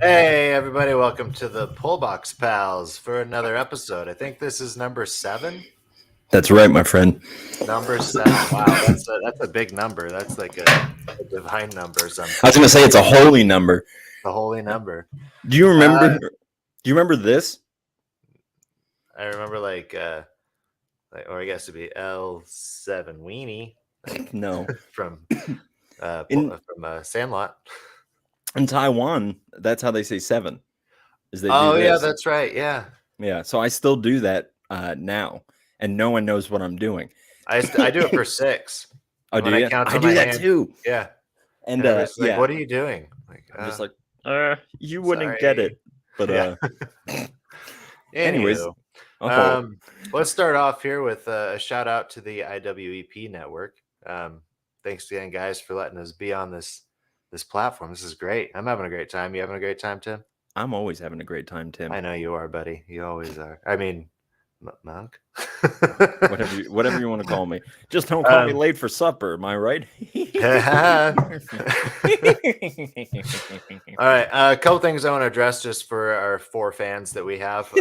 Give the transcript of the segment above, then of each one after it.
Hey, everybody, welcome to the Pullbox Pals for another episode. I think this is number 7. That's right, my friend. Number 7. Wow, that's a big number. That's like a divine number or I was something. gonna say it's a holy number. The holy number. Do you remember? Uh, Do you remember this? I remember or I guess it'd be L7 Weenie No. from In Sandlot. in Taiwan, that's how they say 7. Is they do Oh yeah, this? that's right. Yeah, Yeah. So I still do that now, and no one knows what I'm doing. I do it for 6. Oh, When do I you? count I on do my that hand. too. Yeah, And and everybody's like, yeah, "What are you doing?" Like, I'm just like, you wouldn't get sorry. it. But Yeah. anyways, Anywho, oh let's start off here with a shout out to the IWEP Network. Thanks again, guys, for letting us be on this platform. This is great. I'm having a great time. You having a great time, Tim? I'm always having a great time, Tim. I know you are, buddy. You always are. I mean, Monk. Whatever you want to call me. Just don't call me Um, late for supper. Am I right? All right, a couple things I want to address just for our 4 fans that we have.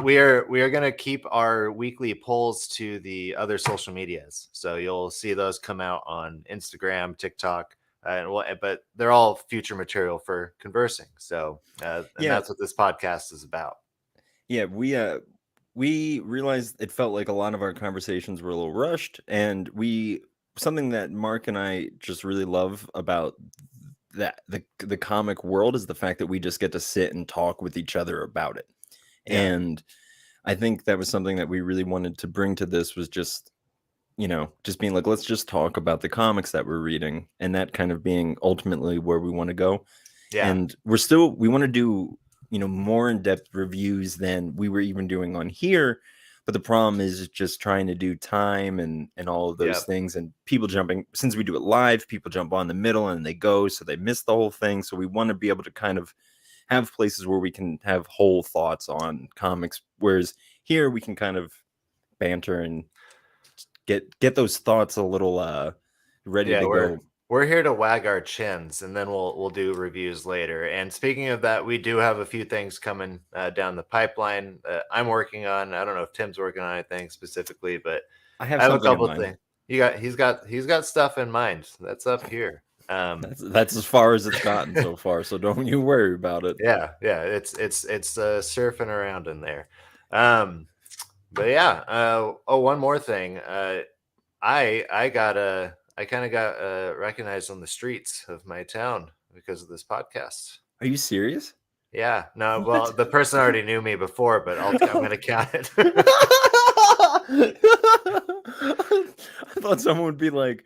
We are going to keep our weekly polls to the other social medias, so you'll see those come out on Instagram, TikTok, but they're all future material for conversing. So, and that's what this podcast is about. Yeah, we realized it felt like a lot of our conversations were a little rushed, and something that Mark and I just really love about that the comic world is the fact that we just get to sit and talk with each other about it. Yeah. And I think that was something that we really wanted to bring to this, was just being like, let's just talk about the comics that we're reading, and that kind of being ultimately where we want to go. Yeah. And we want to do more in-depth reviews than we were even doing on here, but the problem is just trying to do time and all of those things, and people jumping. Since we do it live, people jump on the middle and they go, so they miss the whole thing. So we want to be able to kind of have places where we can have whole thoughts on comics, whereas here we can kind of banter and get those thoughts a little ready to go. We're here to wag our chins, and then we'll do reviews later. And speaking of that, we do have a few things coming down the pipeline. I'm working on. I don't know if Tim's working on anything specifically, but I have a couple of things. He's got stuff in mind. That's up here. That's as far as it's gotten so far. So don't you worry about it. Yeah. It's surfing around in there. But yeah. One more thing. I kind of got recognized on the streets of my town because of this podcast. Are you serious? Yeah. No, well, the person already knew me before, but I'm going to count it. I thought someone would be like,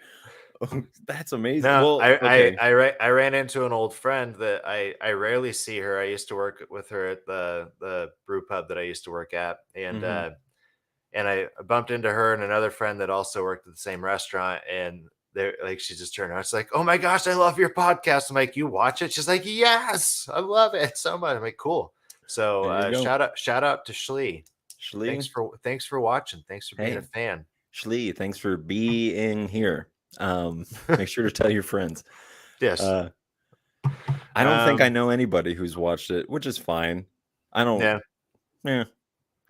oh, that's amazing. No, well, I ran into an old friend that I rarely see her. I used to work with her at the brew pub that I used to work at. And I bumped into her and another friend that also worked at the same restaurant, and she just turned around. She's like, "Oh my gosh, I love your podcast." I'm like, "You watch it?" She's like, "Yes, I love it so much." I'm like, "Cool." So shout out to Shlee. Thanks for watching. Thanks for being a fan. Shlee, thanks for being here. Make sure to tell your friends. Yes. I don't think I know anybody who's watched it, which is fine. I don't. Yeah.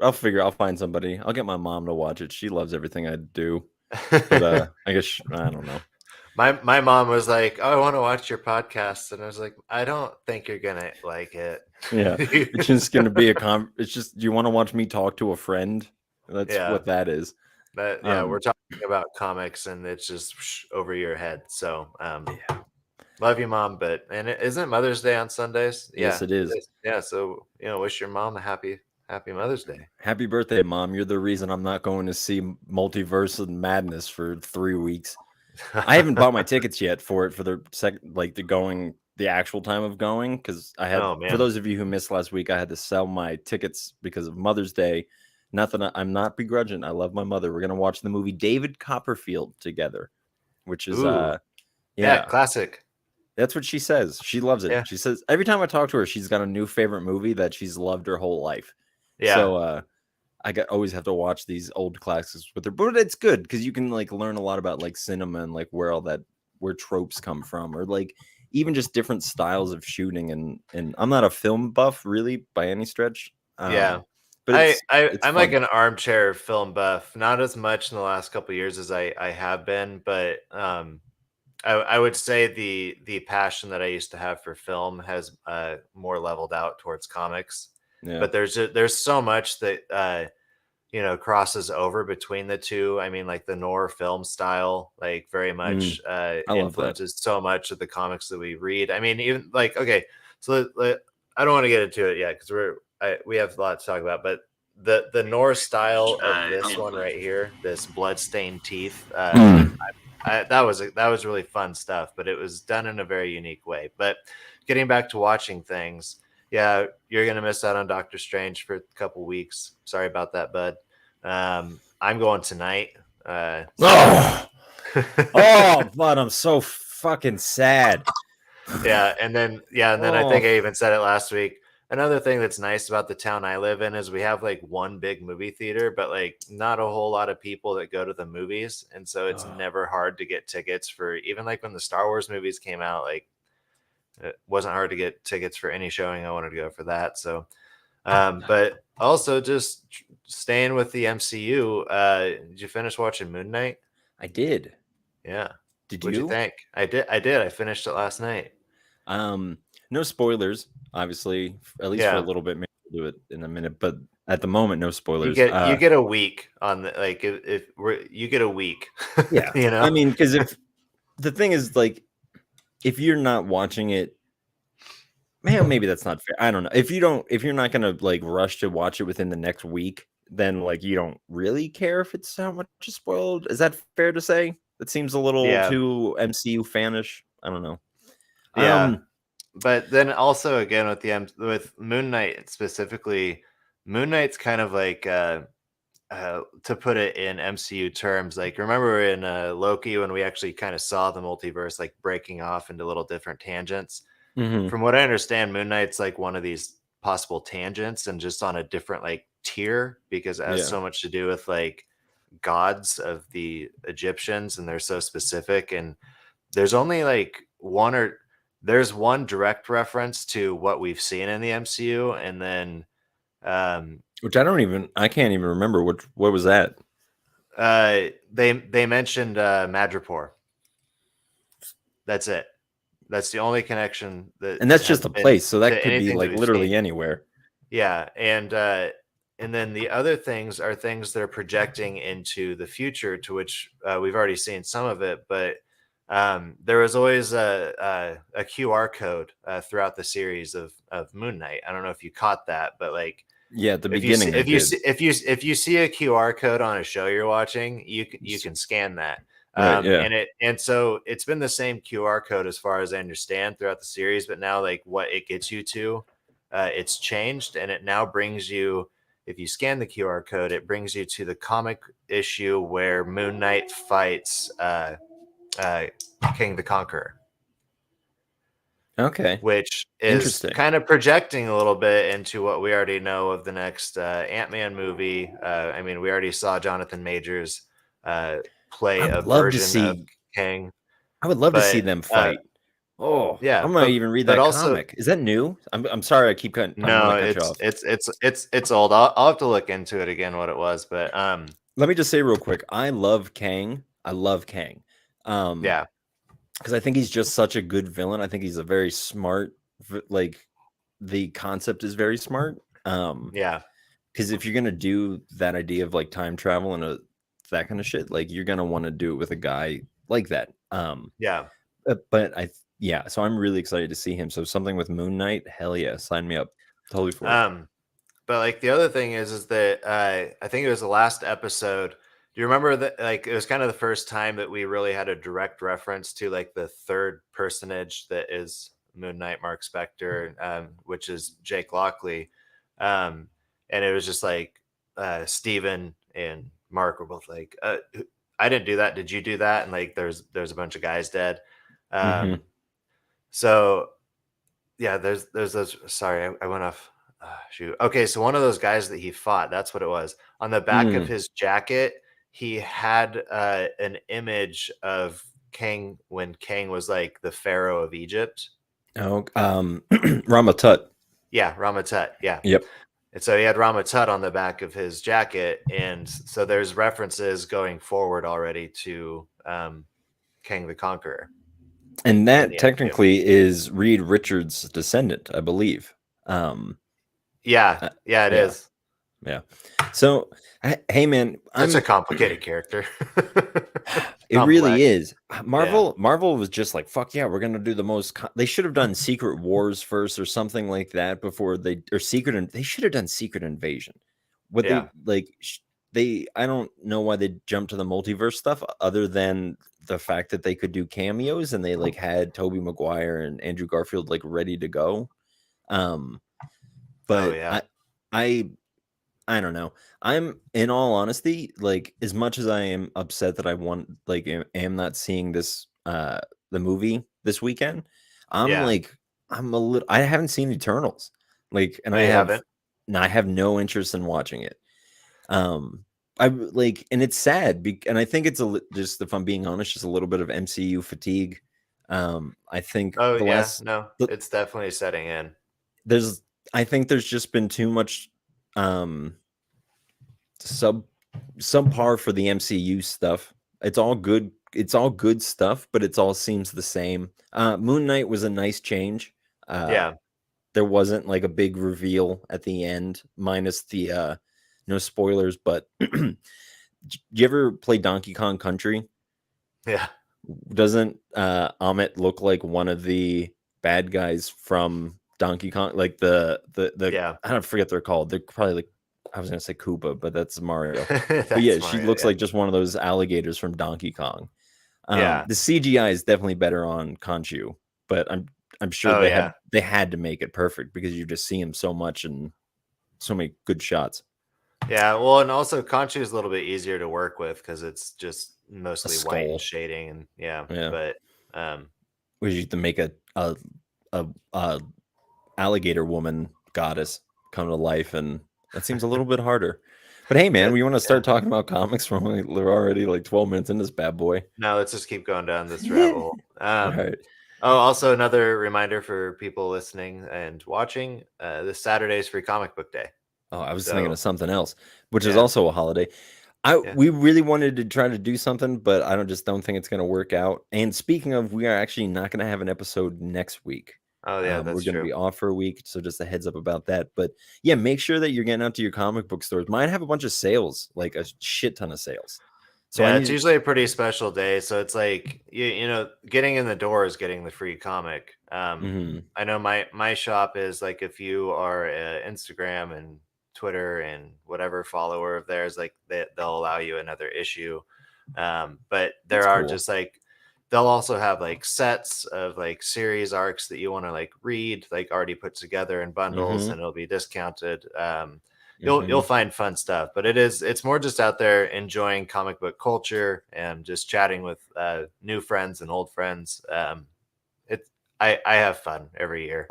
I'll find somebody. I'll get my mom to watch it. She loves everything I do. But I guess I don't know. My mom was like, "Oh, I want to watch your podcast," and I was like, "I don't think you're gonna like it." Yeah, it's just gonna be it's just, you want to watch me talk to a friend? That's what that is. But we're talking about comics, and it's just over your head. So love you, Mom. And isn't it Mother's Day on Sundays? Yes, it is. Yeah, so wish your mom a happy Mother's Day. Happy birthday, Mom. You're the reason I'm not going to see Multiverse of Madness for 3 weeks. I haven't bought my tickets yet for it, for the actual time of going, because I had, for those of you who missed last week, I had to sell my tickets because of Mother's Day. I'm not begrudging. I love my mother. We're gonna watch the movie David Copperfield together, which is classic. That's what she says. She loves it. She says every time I talk to her, she's got a new favorite movie that she's loved her whole life. Yeah. So always have to watch these old classics with her, but it's good because you can learn a lot about cinema and where tropes come from, or even just different styles of shooting. And I'm not a film buff really by any stretch. Yeah. But it's I'm like fun. an armchair film buff, not as much in the last couple of years as I have been, but I would say the passion that I used to have for film has more leveled out towards comics. Yeah. But there's so much that crosses over between the two. I mean, like the noir film style, like very much I love that. influences so much of the comics that we read. I mean, even like okay, so I don't want to get into it yet because we have a lot to talk about, but the noir style of this one right here, this bloodstained teeth, that was really fun stuff, but it was done in a very unique way. But getting back to watching things, yeah, you're gonna miss out on Doctor Strange for a couple weeks. Sorry about that, bud. I'm going tonight. Oh, oh, but I'm so fucking sad. And then I Oh, think I even said it last week. Another thing that's nice about the town I live in is we have like one big movie theater, but like not a whole lot of people that go to the movies, and so it's oh, never hard to get tickets for even like when the Star Wars movies came out. Like it wasn't hard to get tickets for any showing. I wanted to go for that. So, but also just staying with the MCU. Did you finish watching Moon Knight? I did. Yeah. Did What'd you you? think? I did. I did. I finished it last night. No spoilers, obviously, at least for a Yeah. little bit. Maybe we'll do it in a minute, but at the moment, no You spoilers. get a week on the like if we're you get a week. Yeah, You know? I mean, because if the thing is like, if you're not watching it, man, maybe that's not fair. I don't know. If you're not gonna like rush to watch it within the next week, then like you don't really care if it's how much is spoiled. Is that fair to say? That seems a little Yeah. too MCU fanish. I don't know. Yeah. Um, But then also again with with Moon Knight specifically, Moon Knight's kind of like to put it in MCU terms, like remember in Loki when we actually kind of saw the multiverse like breaking off into little different tangents. mhm, From what I understand, Moon Knight's like one of these possible tangents and just on a different like tier because it has yeah. so much to do with like gods of the Egyptians and they're so specific. And there's only like there's one direct reference to what we've seen in the MCU, and then um, Which I can't even remember what was that. they mentioned Madripoor. That's it. That's the only connection that And that's has just a been place, so that to could be anything that like we've seen. literally anywhere. Yeah, and then the other things are things that are projecting into the future, to which we've already seen some of it. But there was always a QR code throughout the series of Moon Knight. I don't know if you caught that, but like Yeah, at the beginning I did. if you see a QR code on a show you're watching, you can scan that. Right, yeah. And so it's been the same QR code as far as I understand throughout the series, but now like what it gets you to, it's changed, and it now brings you. If you scan the QR code, it brings you to the comic issue where Moon Knight fights uh, King the Conqueror, Okay. which is Interesting. kind of projecting a little bit into what we already know of the next Ant-Man movie. I mean, we already saw Jonathan Majors I play a would love to version of see King, I would love to see but them fight. Oh, yeah, I'm gonna even read but that also comic. Is that new? I'm sorry, I'm gonna no, cut you off. it's old. I'll have to look into it again what it was, but Let me just say real quick, I love Kang. I love Kang. yeah, Because I think he's just such a good villain. I think he's a very smart like the concept is very smart. yeah, Because if you're gonna do that idea of like time travel and that kind of shit, like you're gonna want to do it with a guy like that. yeah. But yeah, so I'm really excited to see him. So something with Moon Knight, hell yeah, sign me up. Totally for it. Um, But like the other thing is that I think it was the last episode. Do you remember that? Like it was kind of the first time that we really had a direct reference to like the third personage that is Moon Knight, Mark Spector, which is Jake Lockley, and it was just like Steven and Mark were both like, "I didn't do that. Did you do that?" And like there's a bunch of guys dead. Hmm. Um, so yeah, there's those. Sorry, I went off. Shoot. Okay, so one of those guys that he fought, that's what it was. On the back of Mm. his jacket, he had an image of Kang when Kang was like the Pharaoh of Egypt. Oh, Ramatut. Yeah, Ramatut. Yeah. Yep. And so he had Ramatut on the back of his jacket, and so there's references going forward already to Kang the Conqueror And in that the MCU. technically is Reed Richards' descendant, I believe. Yeah, Uh, yeah, it yeah, is. yeah. So, hey, man, Such a complicated character. It really Complex. is. Yeah, Marvel was just like, fuck yeah, we're gonna do the most. They should have done Secret Wars first or something like that before they should have done Secret Invasion. What they yeah, like, I don't know why they jumped to the multiverse stuff other than the fact that they could do cameos and they like had Tobey Maguire and Andrew Garfield like ready to go. Um, oh but yeah, I I don't know. I'm in all honesty, like as much as I am upset that I want like am not seeing this the movie this weekend, I'm yeah. like I'm a little I haven't seen Eternals. Like and Oh, you haven't? I have no interest in watching it. I like and it's sad and I think it's just if I'm being honest just a little bit of MCU fatigue. I think Oh the yeah, last no, the, it's definitely setting in. there's I think there's just been too much um sub subpar for the MCU stuff. It's all good. It's all good stuff, but it all seems the same. Moon Knight was a nice change. Uh, Yeah, there wasn't like a big reveal at the end, minus the no spoilers. But do you ever play Donkey Kong Country? yeah, Doesn't Amit look like one of the bad guys from Donkey Kong? Like the yeah. I don't forget they're called. They're probably like I was gonna say Koopa, but that's Mario. But yeah, That's she Mario. looks Yeah, like just one of those alligators from Donkey Kong. yeah. The CGI is definitely better on Conchu, but I'm sure Oh yeah, they had to make it perfect because you just see him so much and so many good shots. yeah. Well, and also Conchu is a little bit easier to work with because it's just A mostly white and skull, shading, and yeah. yeah. But um, We used to make a alligator woman goddess come to life, and that seems a little bit harder. But hey, man, it, we want to yeah. start talking about comics when we're already like 12 minutes in this bad boy. No, let's just keep going down this rabbit hole. All right. Oh, also another reminder for people listening and watching: this Saturday is Free Comic Book Day. Oh, I was thinking So of something else, which is yeah, also a holiday. I yeah. we really wanted to try to do something, but I don't think it's going to work out. And speaking of, we are actually not going to have an episode next week. Oh yeah, We're that's going to true. be off for a week, so just a heads up about that. But yeah, make sure that you're getting out to your comic book stores. Mine have a bunch of sales, like a shit ton of sales. So I Yeah, it's need. usually a pretty special day. So it's like getting in the door is getting the free comic. Mhm. I know my shop is like if you are a Instagram and Twitter and whatever follower of theirs, like they'll allow you another issue. But That's there are cool. just like they'll also have like sets of like series arcs that you want to like read, like already put together in bundles, Mhm. and it'll be discounted. You'll Mhm. find fun stuff, but it's more just out there enjoying comic book culture and just chatting with new friends and old friends. It I have fun every year.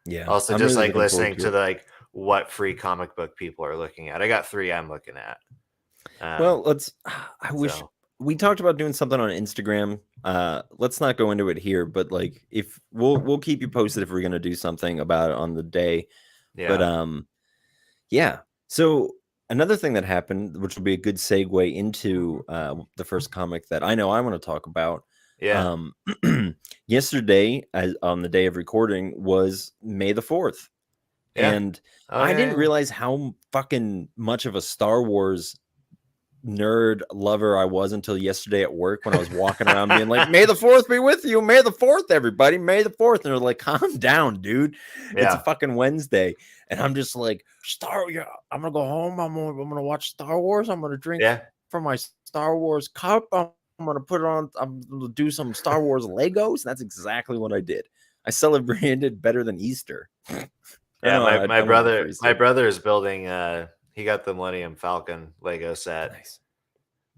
Yeah, Also, I'm just really like looking forward listening to to it. the like what free comic book people are looking at. I got three I'm looking at. Um, Well, let's I wish so we talked about doing something on Instagram. Let's not go into it here, but like if we'll keep you posted if we're going to do something about it on the day. But yeah, yeah. So another thing that happened, which will be a good segue into the first comic that I know I want to talk about. yeah, Um yesterday on the day of recording was May the 4th. yeah. And Oh I didn't yeah, realize how fucking much of a Star Wars nerd lover I was until yesterday at work when I was walking around being like, yeah, May the 4th be with you. May the 4th, everybody. May the 4th. And they're like, calm down, dude. It's a yeah, fucking Wednesday. And I'm just like, yeah, I'm going to go home. I'm gonna watch Star Wars. I'm going to drink yeah. from my Star Wars cup. I'm going to put it on. I'm going to do some Star Wars Legos. And that's exactly what I did. I celebrated better than Easter. I Yeah, know my I my don't want it for brother my Easter. brother is building. He got the Millennium Falcon Lego set, Nice.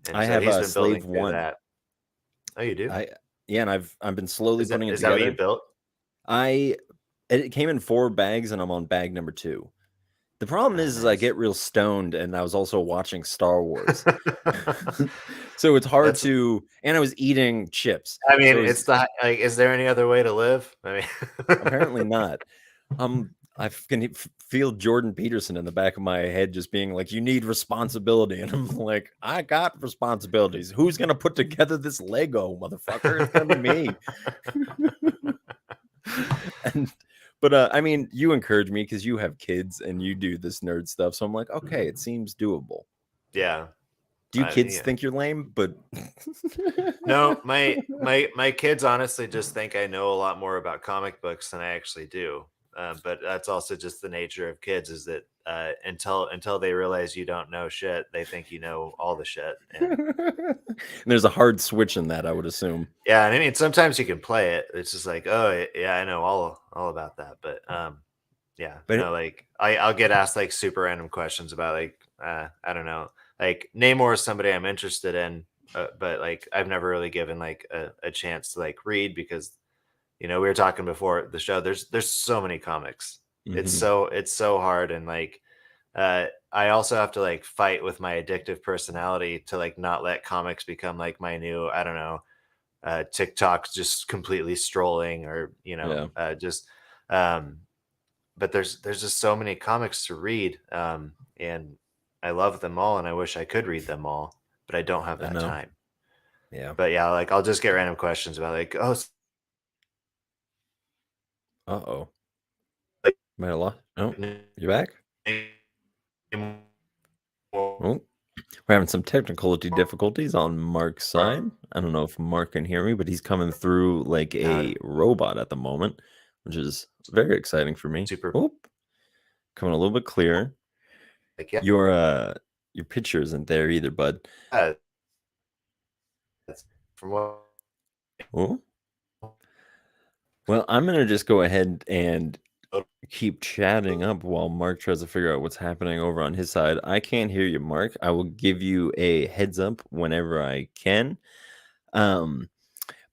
and I so have he's a been building Slave through One. that. Oh, you do? I Yeah, and I've been slowly putting it Is that what you together. built? I It came in 4 bags, and I'm on bag number 2. The problem Oh, is I nice. get real stoned, and I was also watching Star Wars. So it's hard That's to, and I was eating chips. I mean, So it's it's the like, is there any other way to live? I apparently mean not. I can feel Jordan Peterson in the back of my head just being like, "You need responsibility," and I'm like, "I got responsibilities. Who's gonna put together this Lego, motherfucker? It's gonna be me." And but I mean, you encourage me because you have kids and you do this nerd stuff, so I'm like, okay, it seems doable. Yeah. Do you kids Yeah. think you're lame? But No, my kids honestly just think I know a lot more about comic books than I actually do. But that's also just the nature of kids is that until they realize you don't know shit, they think you know all the shit. And and there's a hard switch in that, I would assume. yeah, and I mean sometimes you can play it. It's just like, oh yeah, I know all about that. But yeah, But no, like I'll get asked like super random questions about like I don't know, like Namor is somebody I'm interested in, but like I've never really given like a chance to like read because we were talking before the show. There's so many comics. mhm, It's so hard and like I also have to like fight with my addictive personality to like not let comics become like my new I don't know TikTok just completely strolling or yeah, just um but there's just so many comics to read, and I love them all, and I wish I could read them all, but I don't have I that know. time. Yeah. But yeah, like I'll just get random questions about like, oh, Uh-oh. like, Might have lost. Oh, name you back? more Oh, we're having some technical difficulties on Mark's side. I don't know if Mark can hear me, but he's coming through like God, a robot at the moment, which is very exciting for me. super Oh, coming a little bit clearer. like yeah, Your picture isn't there either, bud. that's from what Oh, well, I'm gonna just go ahead and keep chatting up while Mark tries to figure out what's happening over on his side. I can't hear you, Mark. I will give you a heads up whenever I can. Um,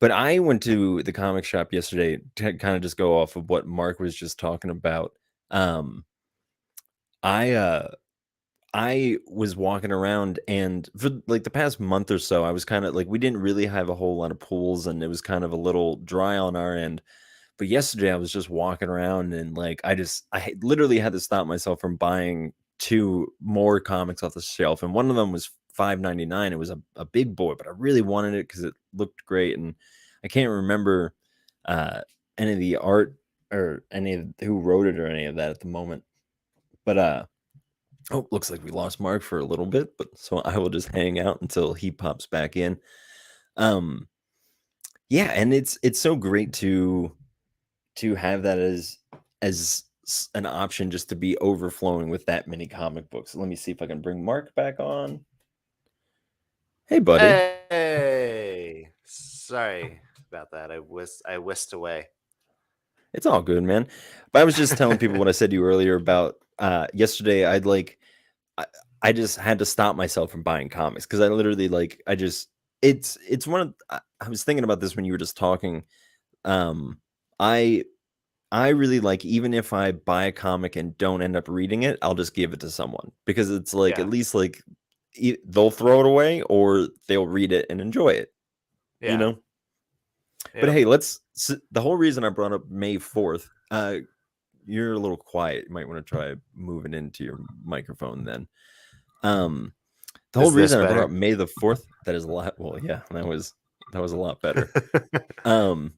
but I went to the comic shop yesterday to kind of just go off of what Mark was just talking about. Um, I I was walking around and for like the past month or so, I was kind of like we didn't really have a whole lot of pools and it was kind of a little dry on our end. But yesterday I was just walking around and like literally had to stop myself from buying two more comics off the shelf. And one of them was 5.99. It was a big boy, but I really wanted it because it looked great. And I can't remember uh any of the art or any of who wrote it or any of that at the moment. But oh, looks like we lost Mark for a little bit, but so I will just hang out until he pops back in. Um yeah, and it's so great to have that as an option just to be overflowing with that many comic books. Let me see if I can bring Mark back on. Hey, buddy. hey, sorry about that. I whisked away. It's all good, man. But I was just telling people what I said to you earlier about yesterday. I, I just had to stop myself from buying comics because I literally it's one of I was thinking about this when you were just talking. Um, I I really like even if I buy a comic and don't end up reading it, I'll just give it to someone because it's like at Yeah, least like they'll throw it away or they'll read it and enjoy it, you yeah, know? But yep. hey, the whole reason I brought up May 4th, you're a little quiet. You might want to try moving into your microphone then. Um, the whole Is this reason I brought up better? May the 4th, that is a lot. Well, yeah, that was a lot better. Um,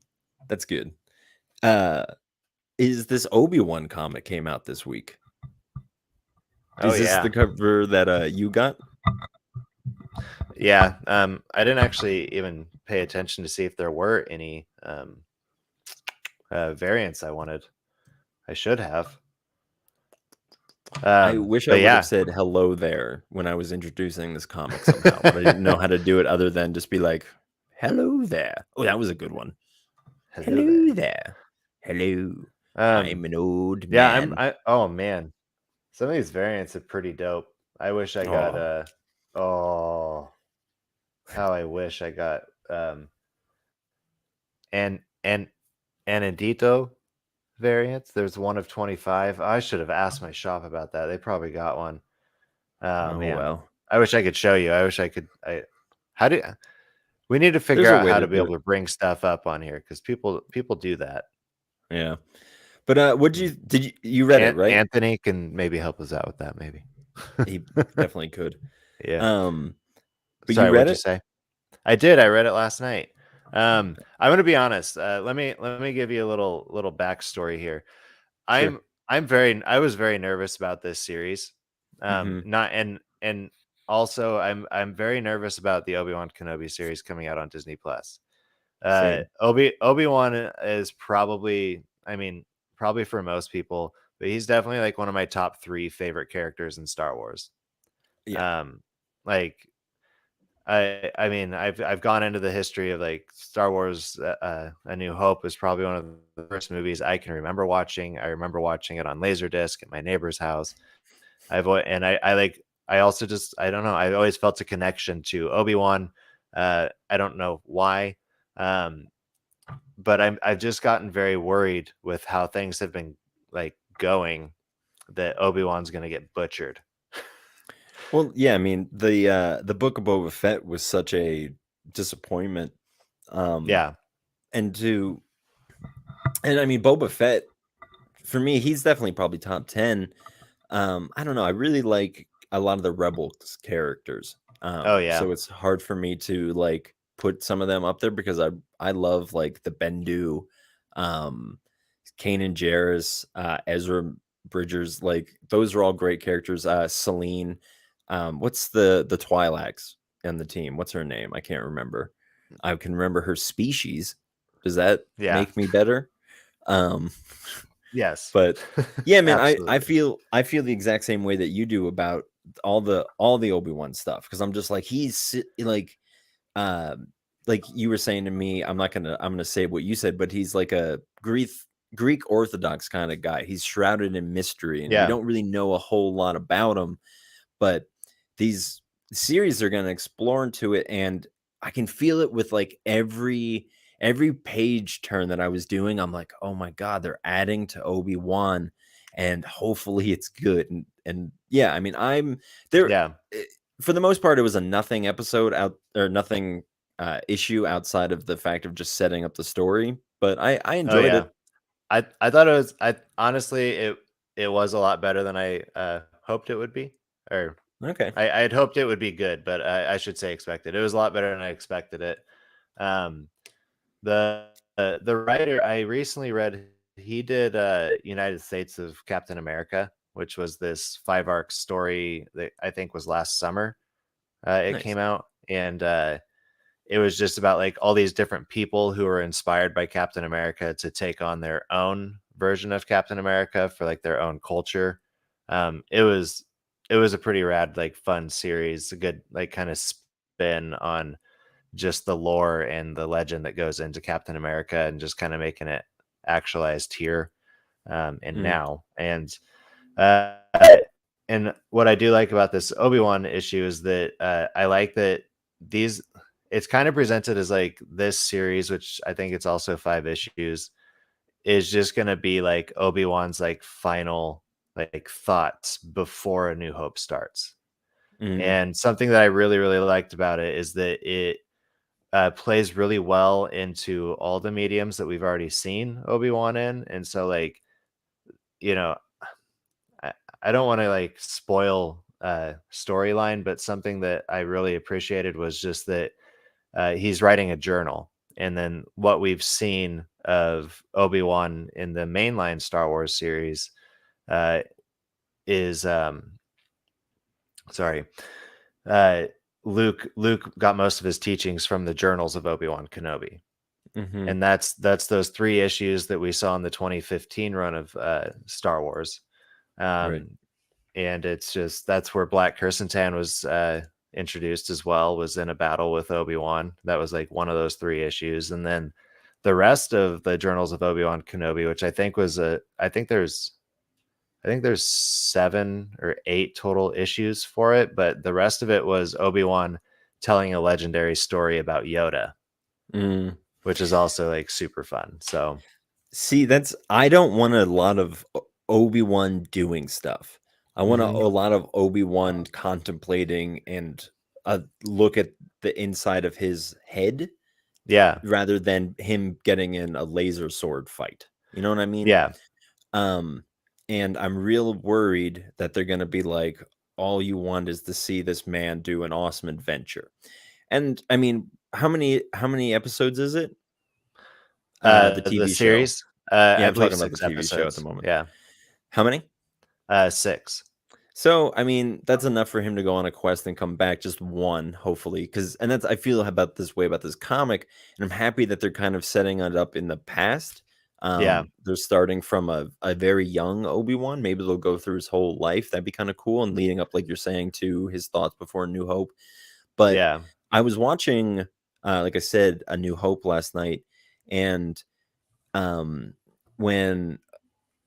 that's good. Uh, is this Obi-Wan comic came out this week? Oh Is this the yeah. cover that, you got? Yeah, I didn't actually even pay attention to see if there were any variants I wanted. I should have. I wish I But would have yeah, said hello there when I was introducing this comic somehow, but I didn't know how to do it other than just be like, "Hello there." Oh, that was a good one. hello there. "Hello there. Hello. Um, I'm an old yeah, man." oh man, some of these variants are pretty dope. I wish I got Oh, oh, how I wish I got and Anandito. variants. There's one of 25. I should have asked my shop about that. They probably got one. Oh Oh man, well, I wish I could show you. I wish I could. How do we need to figure there's a out way how to to be do able it. to bring stuff up on here because people do that. Yeah, but what Hmm. did you read it, right? Anthony can maybe help us out with that. Maybe. He definitely could. Yeah. Um, but you Sorry, read what'd you it? say? I did. I read it last night. I'm gonna be honest. Let me give you a little backstory here. Sure. I'm I was very nervous about this series. Mm-hmm. Not and also I'm very nervous about the Obi-Wan Kenobi series coming out on Disney Plus. Same. Obi-Wan is probably, I mean, probably for most people, but he's definitely like one of my top 3 favorite characters in Star Wars. Yeah. Um, like I mean, I've gone into the history of like Star Wars. A New Hope is probably one of the first movies I can remember watching. I remember watching it on Laserdisc at my neighbor's house. And I like I also just I don't know. I always felt a connection to Obi-Wan. I don't know why, um, but I've just gotten very worried with how things have been like going that Obi-Wan's going to get butchered. Well, yeah. I mean, the book of Boba Fett was such a disappointment. Um, Yeah. and to and I mean, Boba Fett for me, he's definitely probably top 10. I don't know. I really like a lot of the Rebels characters. Oh yeah. So it's hard for me to like put some of them up there because I love like the Bendu, um, Kanan Jarrus, Ezra Bridgers. Like those are all great characters. Celine, what's the Twi'leks in the team? What's her name? I can't remember. I can remember her species. Does that Yeah. make me better? Um, Yes. but yeah, man, Absolutely. I feel the exact same way that you do about all the Obi-Wan stuff because I'm just like uh like you were saying to me, I'm gonna say what you said, but he's like a Greek Orthodox kind of guy. He's shrouded in mystery, and we Yeah. don't really know a whole lot about him. But these series are going to explore into it, and I can feel it with like every page turn that I was doing. I'm like, oh my god, they're adding to Obi-Wan, and hopefully it's good. And yeah, I mean, I'm there Yeah. for the most part. It was a nothing episode out or nothing issue outside of the fact of just setting up the story, but I Oh enjoyed yeah. it. I thought it was I honestly it was a lot better than I hoped it would be. Or Okay, I had hoped it would be good, but I should say expected. It was a lot better than I expected it. Um the the writer I recently read, he did United States of Captain America, which was this 5 arc story that I think was last summer. It nice. came out, and it was just about like all these different people who were inspired by Captain America to take on their own version of Captain America for like their own culture. It was a pretty rad, like fun series, a good like kind of spin on just the lore and the legend that goes into Captain America and just kind of making it actualized here and Mm, now. Uh, and what I do like about this Obi-Wan issue is that I like that these it's kind of presented as like this series, which I think it's also 5 issues, is just gonna be like Obi-Wan's like final like thoughts before A New Hope starts. mm, And something that I really, really liked about it is that it plays really well into all the mediums that we've already seen Obi-Wan in. And so like, you know, I, I don't want to like spoil storyline, but something that I really appreciated was just that he's writing a journal. And then what we've seen of Obi-Wan in the mainline Star Wars series uh, is sorry, uh, Luke got most of his teachings from the journals of Obi-Wan Kenobi. mm-hmm. And that's those 3 issues that we saw in the 2015 run of Star Wars. Right. Um, and it's just that's where Black Krrsantan was introduced as well, was in a battle with Obi-Wan. That was like one of those 3 issues. And then the rest of the Journals of Obi-Wan Kenobi, which I think was I think there's 7 or 8 total issues for it, but the rest of it was Obi-Wan telling a legendary story about Yoda, Mm. which is also like super fun. So See, I don't want a lot of Obi-Wan doing stuff. I want a Mhm. lot of Obi-Wan contemplating and a look at the inside of his head Yeah. rather than him getting in a laser sword fight. You know what I mean? Yeah. Um, and I'm real worried that they're gonna be like, all you want is to see this man do an awesome adventure. And I mean, how many episodes is it? The The TV show. series, Yeah, I I'm believe talking about the 6 TV show at the episodes. moment. Yeah. How many? 6. So, I mean, that's enough for him to go on a quest and come back, just one, hopefully. Because, and that's, I feel about this way about this comic, and I'm happy that they're kind of setting it up in the past. Yeah. They're starting from a very young Obi-Wan. Maybe they'll go through his whole life. That'd be kind of cool. And leading up, like you're saying, to his thoughts before New Hope. But Yeah. I was watching, like I said, A New Hope last night, and um, when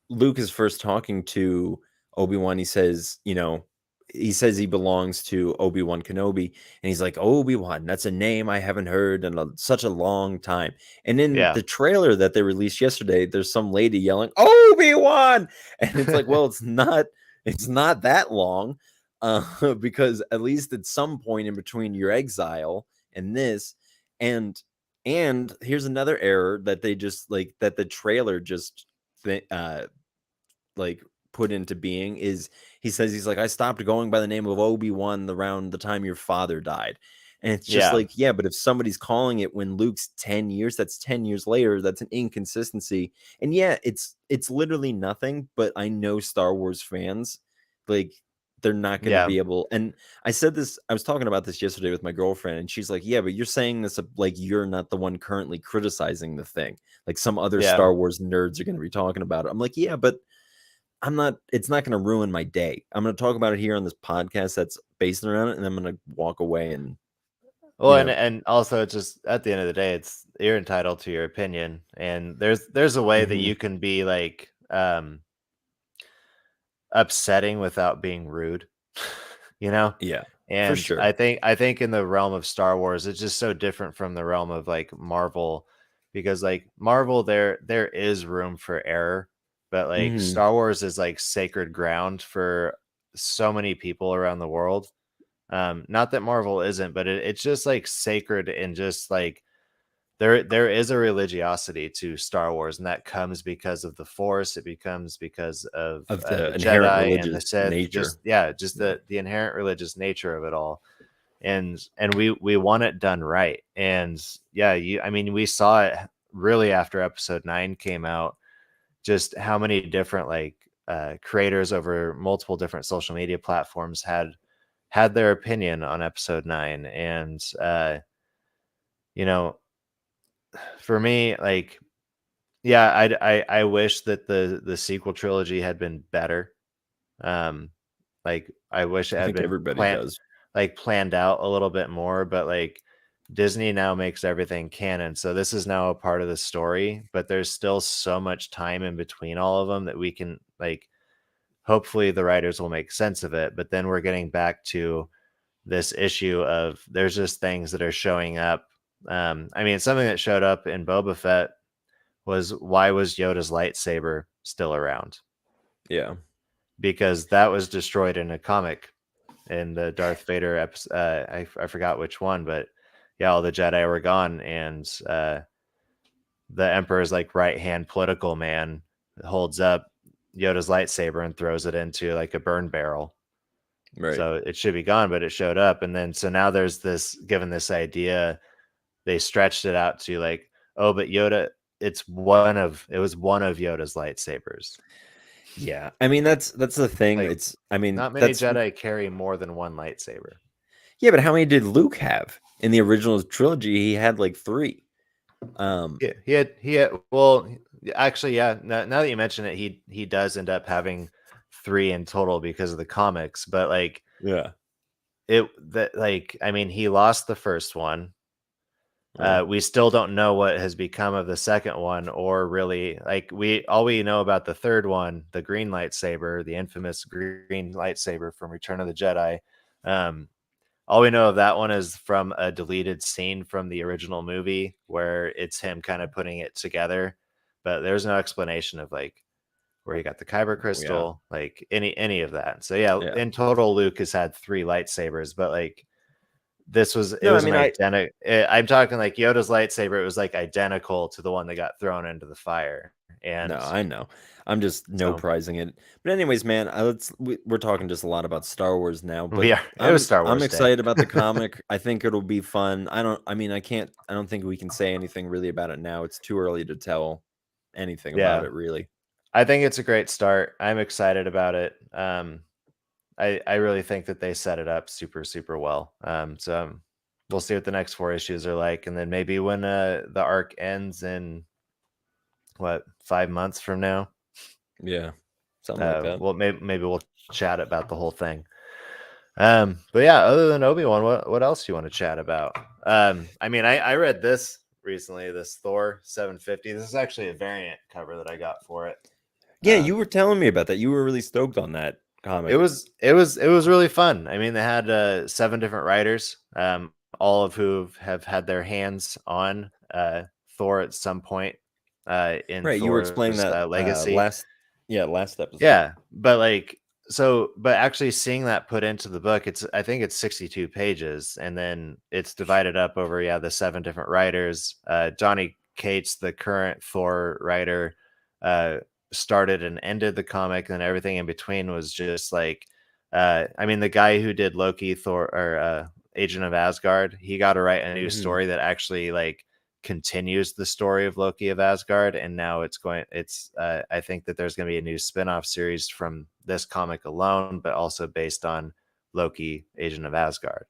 Luke is first talking to Obi-Wan, he says he belongs to Obi-Wan Kenobi, and he's like, Obi-Wan, that's a name I haven't heard in such a long time. And in Yeah. the trailer that they released yesterday, there's some lady yelling, Obi-Wan! And it's like, well, it's not that long, because at least at some point in between your exile and this, and here's another error that they just like that the trailer just like put into being is he says he's like, I stopped going by the name of Obi-Wan around the time your father died. And it's just Yeah. like, yeah, but if somebody's calling it when Luke's 10 years, that's 10 years later. That's an inconsistency. And yeah, it's literally nothing, but I know Star Wars fans, like, they're not going to Yeah. be able. And I was talking about this yesterday with my girlfriend, and she's like, yeah, but you're saying this like you're not the one currently criticizing the thing. Like some other Yeah. Star Wars nerds are going to be talking about it. I'm like, yeah, but it's not going to ruin my day. I'm going to talk about it here on this podcast that's based around it, and I'm going to walk away and, Well, you and know, also just at the end of the day, it's you're entitled to your opinion, and there's a way that mhm, you can be like upsetting without being rude, you know? yeah, for And sure. I think in the realm of Star Wars, it's just so different from the realm of like Marvel, because like Marvel, there is room for error, but like Mhm, Star Wars is like sacred ground for so many people around the world. Not that Marvel isn't, but it's just like sacred, and just like there is a religiosity to Star Wars, and that comes because of the Force. It becomes because of of the the inherent Jedi and the religious Sith. nature. Just yeah, just Yeah, the inherent religious nature of it all, and we want it done right. And yeah, I mean, we saw it really after Episode 9 came out. Just how many different like creators over multiple different social media platforms had their opinion on Episode 9, and you know, for me, like, yeah, I wish that the sequel trilogy had been better. Um, like, I wish it I had think been everybody does. planned out a little bit more, but like Disney now makes everything canon, so this is now a part of the story, but there's still so much time in between all of them that we can like hopefully the writers will make sense of it, but then we're getting back to this issue of there's just things that are showing up. I mean, something that showed up in Boba Fett was, why was Yoda's lightsaber still around? Yeah, Because that was destroyed in a comic in the Darth Vader episode. I forgot which one, but yeah, all the Jedi were gone, and the Emperor's like right hand political man holds up Yoda's lightsaber and throws it into like a burn barrel. right. So it should be gone, but it showed up, and then so now there's this given this idea, they stretched it out to like, oh, but Yoda, it was one of Yoda's lightsabers. Yeah, I mean that's the thing. Like, I mean not many that's Jedi carry more than one lightsaber. yeah, but how many did Luke have in the original trilogy? He had like three. Yeah, he had well, actually, yeah. Now that you mention it, he does end up having three in total because of the comics. But like Yeah, I mean, he lost the first one. right, We still don't know what has become of the second one, or really like we know about the third one, the green lightsaber, the infamous green lightsaber from Return of the Jedi. Um, all we know of that one is from a deleted scene from the original movie where it's him kind of putting it together. but there's no explanation of like where he got the kyber Yeah. crystal, like any of that. So yeah, Yeah. in total, Luke has had 3 lightsabers, but like it No, I was an mean, identical. I'm talking like Yoda's lightsaber. It was like identical to the one that got thrown into the fire, no, and I know. I'm just no so prizing it. But anyways, man, we're talking just a lot about Star Wars now, but we are. It was Star I'm Wars Day. excited about the comic. I think it'll be fun. I don't think we can say anything really about it now. It's too early to tell anything about Yeah, it really. I think it's a great start. I'm excited about it. I really think that they set it up super well. We'll see what the next 4 issues are like, and then maybe when the arc ends in what 5 months from now, Yeah. Something like that. well maybe we'll chat about the whole thing. But yeah, other than Obi-Wan, what else do you want to chat about? I mean, I read this recently, this Thor 750. This is actually a variant cover that I got for it. Yeah, you were telling me about that. You were really stoked on that It comic. was really fun. I mean, they had 7 different writers, all of who have had their hands on Thor at some point in Right, you were explaining Thor's that legacy. last episode. Yeah, but like but actually seeing that put into the book, I think it's 62 pages, and then it's divided up over the 7 different writers. Johnny Cates, the current Thor writer, uh, started and ended the comic, and everything in between was just like, I mean, the guy who did Loki, Thor, or Agent of Asgard, he got to write a new Mhm. story that actually like continues the story of Loki of Asgard, and now it's I think that there's going to be a new spin-off series from this comic alone, but also based on Loki, Agent of Asgard.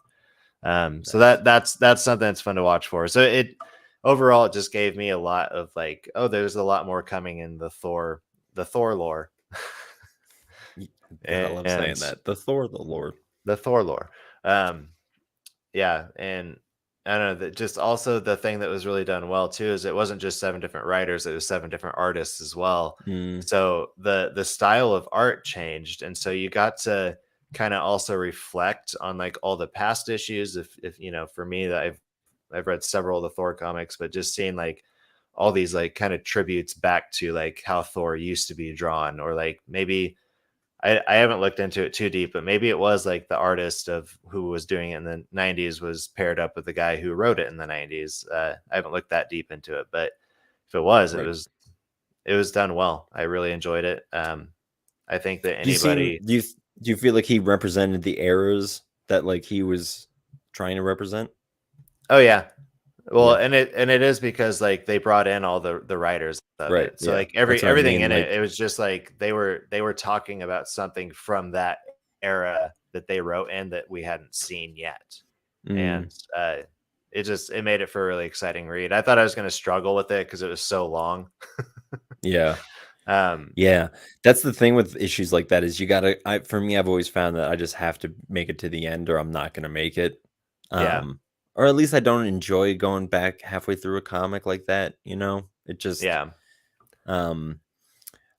So Nice. that's something that's fun to watch for. So it overall it just gave me a lot of like, oh, there's a lot more coming in the Thor lore. Y Gotta love saying And that. The Thor, the Lord. the Thor lore. Um, Yeah, and I don't know that just also the thing that was really done well too is it wasn't just 7 different writers, it was 7 different artists as well. Mm, So the style of art changed, and so you got to kind of also reflect on like all the past issues. If you know, for me, that I've read several of the Thor comics, but just seeing like all these like kind of tributes back to like how Thor used to be drawn, or like maybe I haven't looked into it too deep, but maybe it was like the artist of who was doing it in the 90s was paired up with the guy who wrote it in the 90s. I haven't looked that deep into it, but if it was, right. it was done well. I really enjoyed it. I think that Do you seem anybody, do you feel like he represented the eras that, like, he was trying to represent? oh yeah, well, Yeah. and it is because like they brought in all the writers of Right, it, so yeah. like That's what I everything mean, in it, like it was just like they were talking about something from that era that they wrote in that we hadn't seen yet. mm, And it made it for a really exciting read. I thought I was going to struggle with it because it was so long. yeah. um Yeah. That's the thing with issues like that is you gotta for me, I've always found that I just have to make it to the end or I'm not gonna make it. yeah, Or at least I don't enjoy going back halfway through a comic like that, you know? It just, yeah. um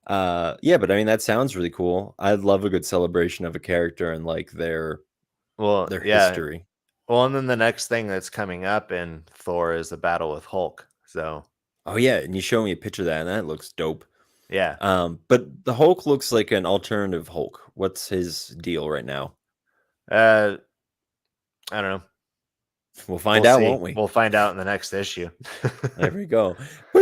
yeah, but I mean that sounds really cool. I love a good celebration of a character and like Well, their yeah. history. Well, and then the next thing that's coming up in Thor is the battle with Hulk. So Oh yeah, and you show me a picture of that and that looks dope. yeah, But the Hulk looks like an alternative Hulk. What's his deal right now? uh I don't know. We'll We'll find out, see. won't we? We'll find out in the next issue. There we go. I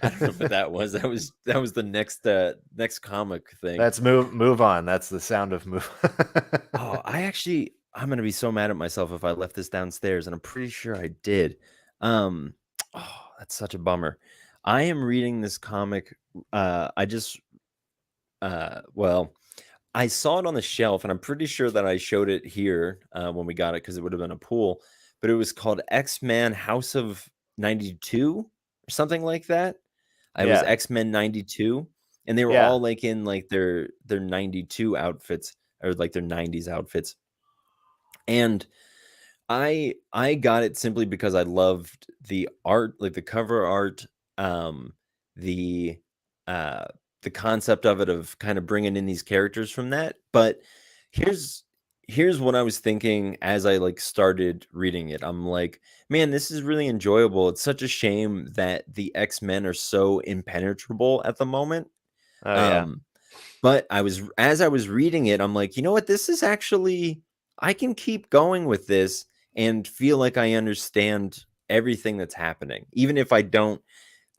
don't know what that was. That was the next comic thing. That's move on. That's the sound of move. Oh, I'm gonna be so mad at myself if I left this downstairs, and I'm pretty sure I did. Oh, that's such a bummer. I am reading this comic. I just well, I saw it on the shelf, and I'm pretty sure that I showed it here when we got it because it would have been a pool. But it was called X-Men House of 92 or something like that. I was Yeah. X-Men 92, and they were Yeah. all like in like their 92 outfits or like their 90s outfits. And I got it simply because I loved the art, like the cover art, um, the uh, the concept of it of kind of bringing in these characters from that. But here's here's what I was thinking as I like started reading it. I'm like, man, this is really enjoyable. It's such a shame that the X-Men are so impenetrable at the moment. Oh yeah. Um, but as I was reading it, I'm like, you know what? This is actually, I can keep going with this and feel like I understand everything that's happening, even if I don't.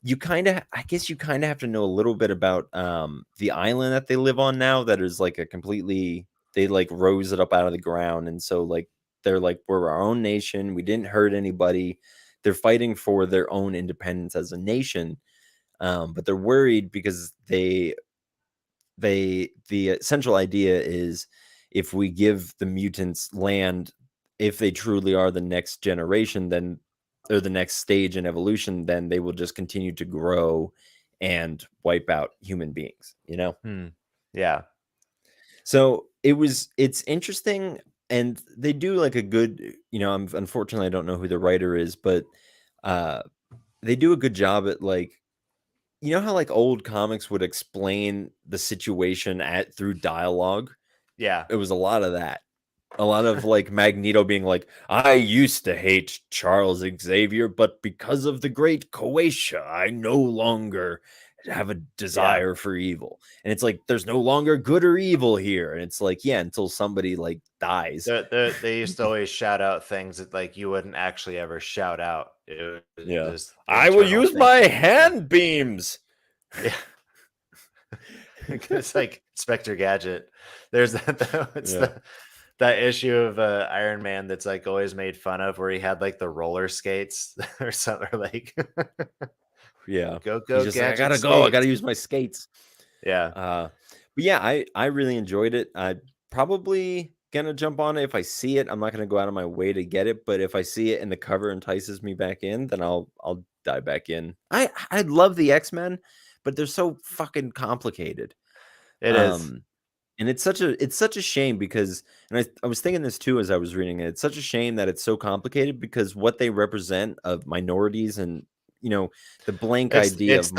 You kind of, I guess you kind of have to know a little bit about the island that they live on now. That is like a completely, they like rose it up out of the ground, and so like they're like, we're our own nation. We didn't hurt anybody. They're fighting for their own independence as a nation, but they're worried because the central idea is, if we give the mutants land, if they truly are the next generation, then, or the next stage in evolution, then they will just continue to grow and wipe out human beings, you know? Hmm. Yeah. So it's interesting, and they do like a good, unfortunately I don't know who the writer is, but uh they do a good job at like, you know how like old comics would explain the situation at through dialogue? Yeah. It was a lot of that. A lot of like Magneto being like, I used to hate Charles Xavier, but because of the great Coatia, I no longer have a Yeah. desire for evil. And it's like, there's no longer good or evil here. And it's like, yeah, until somebody like dies. They used to always shout out things that like you wouldn't actually ever shout out. It was Yeah. just I will internal use my thinking. Yeah. hand beams. Yeah. It's like Spectre Gadget. There's it's Yeah. that issue of Iron Man that's like always made fun of, where he had like the roller skates or something, or like Yeah. He's go just like, I gadget gotta go. I gotta skates. use my skates. Yeah. But yeah, I really enjoyed it. I probably gonna jump on it if I see it. I'm not gonna go out of my way to get it, but if I see it and the cover entices me back in, then I'll dive back in. I love the X-Men, but they're so fucking complicated. It is. Um and it's such a shame because, and I was thinking this too as I was reading it. It's such a shame that it's so complicated because what they represent of minorities and, the blank idea of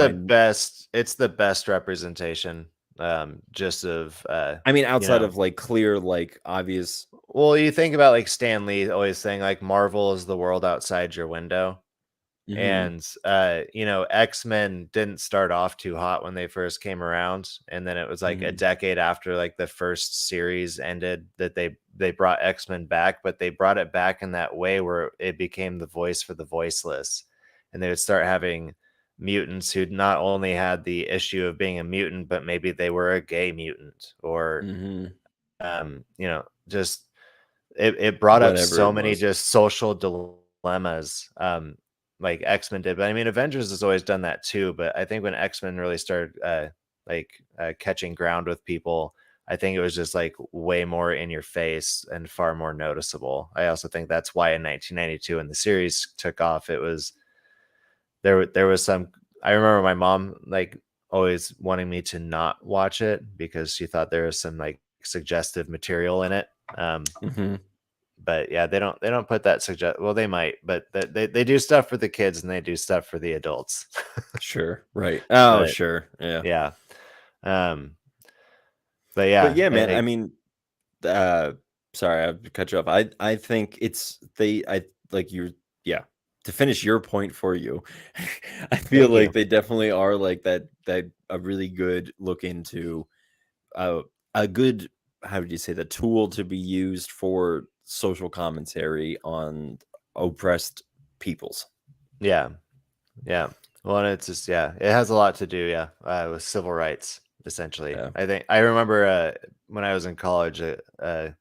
It's the best representation, just of I mean, you outside know, of like clear, like obvious. well, you think about like Stan Lee always saying like Marvel is the world outside your window. Mhm, And X-Men didn't start off too hot when they first came around, and then it was like a mhm, decade after like the first series ended that they brought X-Men back, but they brought it back in that way where it became the voice for the voiceless. And they would start having mutants who not only had the issue of being a mutant, but maybe they were a gay mutant, or mhm. just it brought up Whatever so it many was. just social dilemmas, like X-Men did. But I mean, Avengers has always done that too. But I think when X-Men really started catching ground with people, I think it was just like way more in your face and far more noticeable. I also think that's why in 1992 when the series took off, it was there was some. I remember my mom like always wanting me to not watch it because she thought there was some like suggestive material in it. Mhm. But yeah, they don't put that suggest. Well, they might, but they do stuff for the kids and they do stuff for the adults. Sure, right. Oh, But sure, yeah. yeah, um, but But yeah, yeah, I man, I think mean, uh, sorry, I cut you off. I think it's they I like you yeah, to finish your point for you, I feel thank like you. they definitely are like that a really good look into uh, a good, how would you say, the tool to be used for social commentary on oppressed peoples. Yeah, yeah. Well, and it's just it has a lot to do with civil rights essentially. Yeah. I think I remember when I was in college, a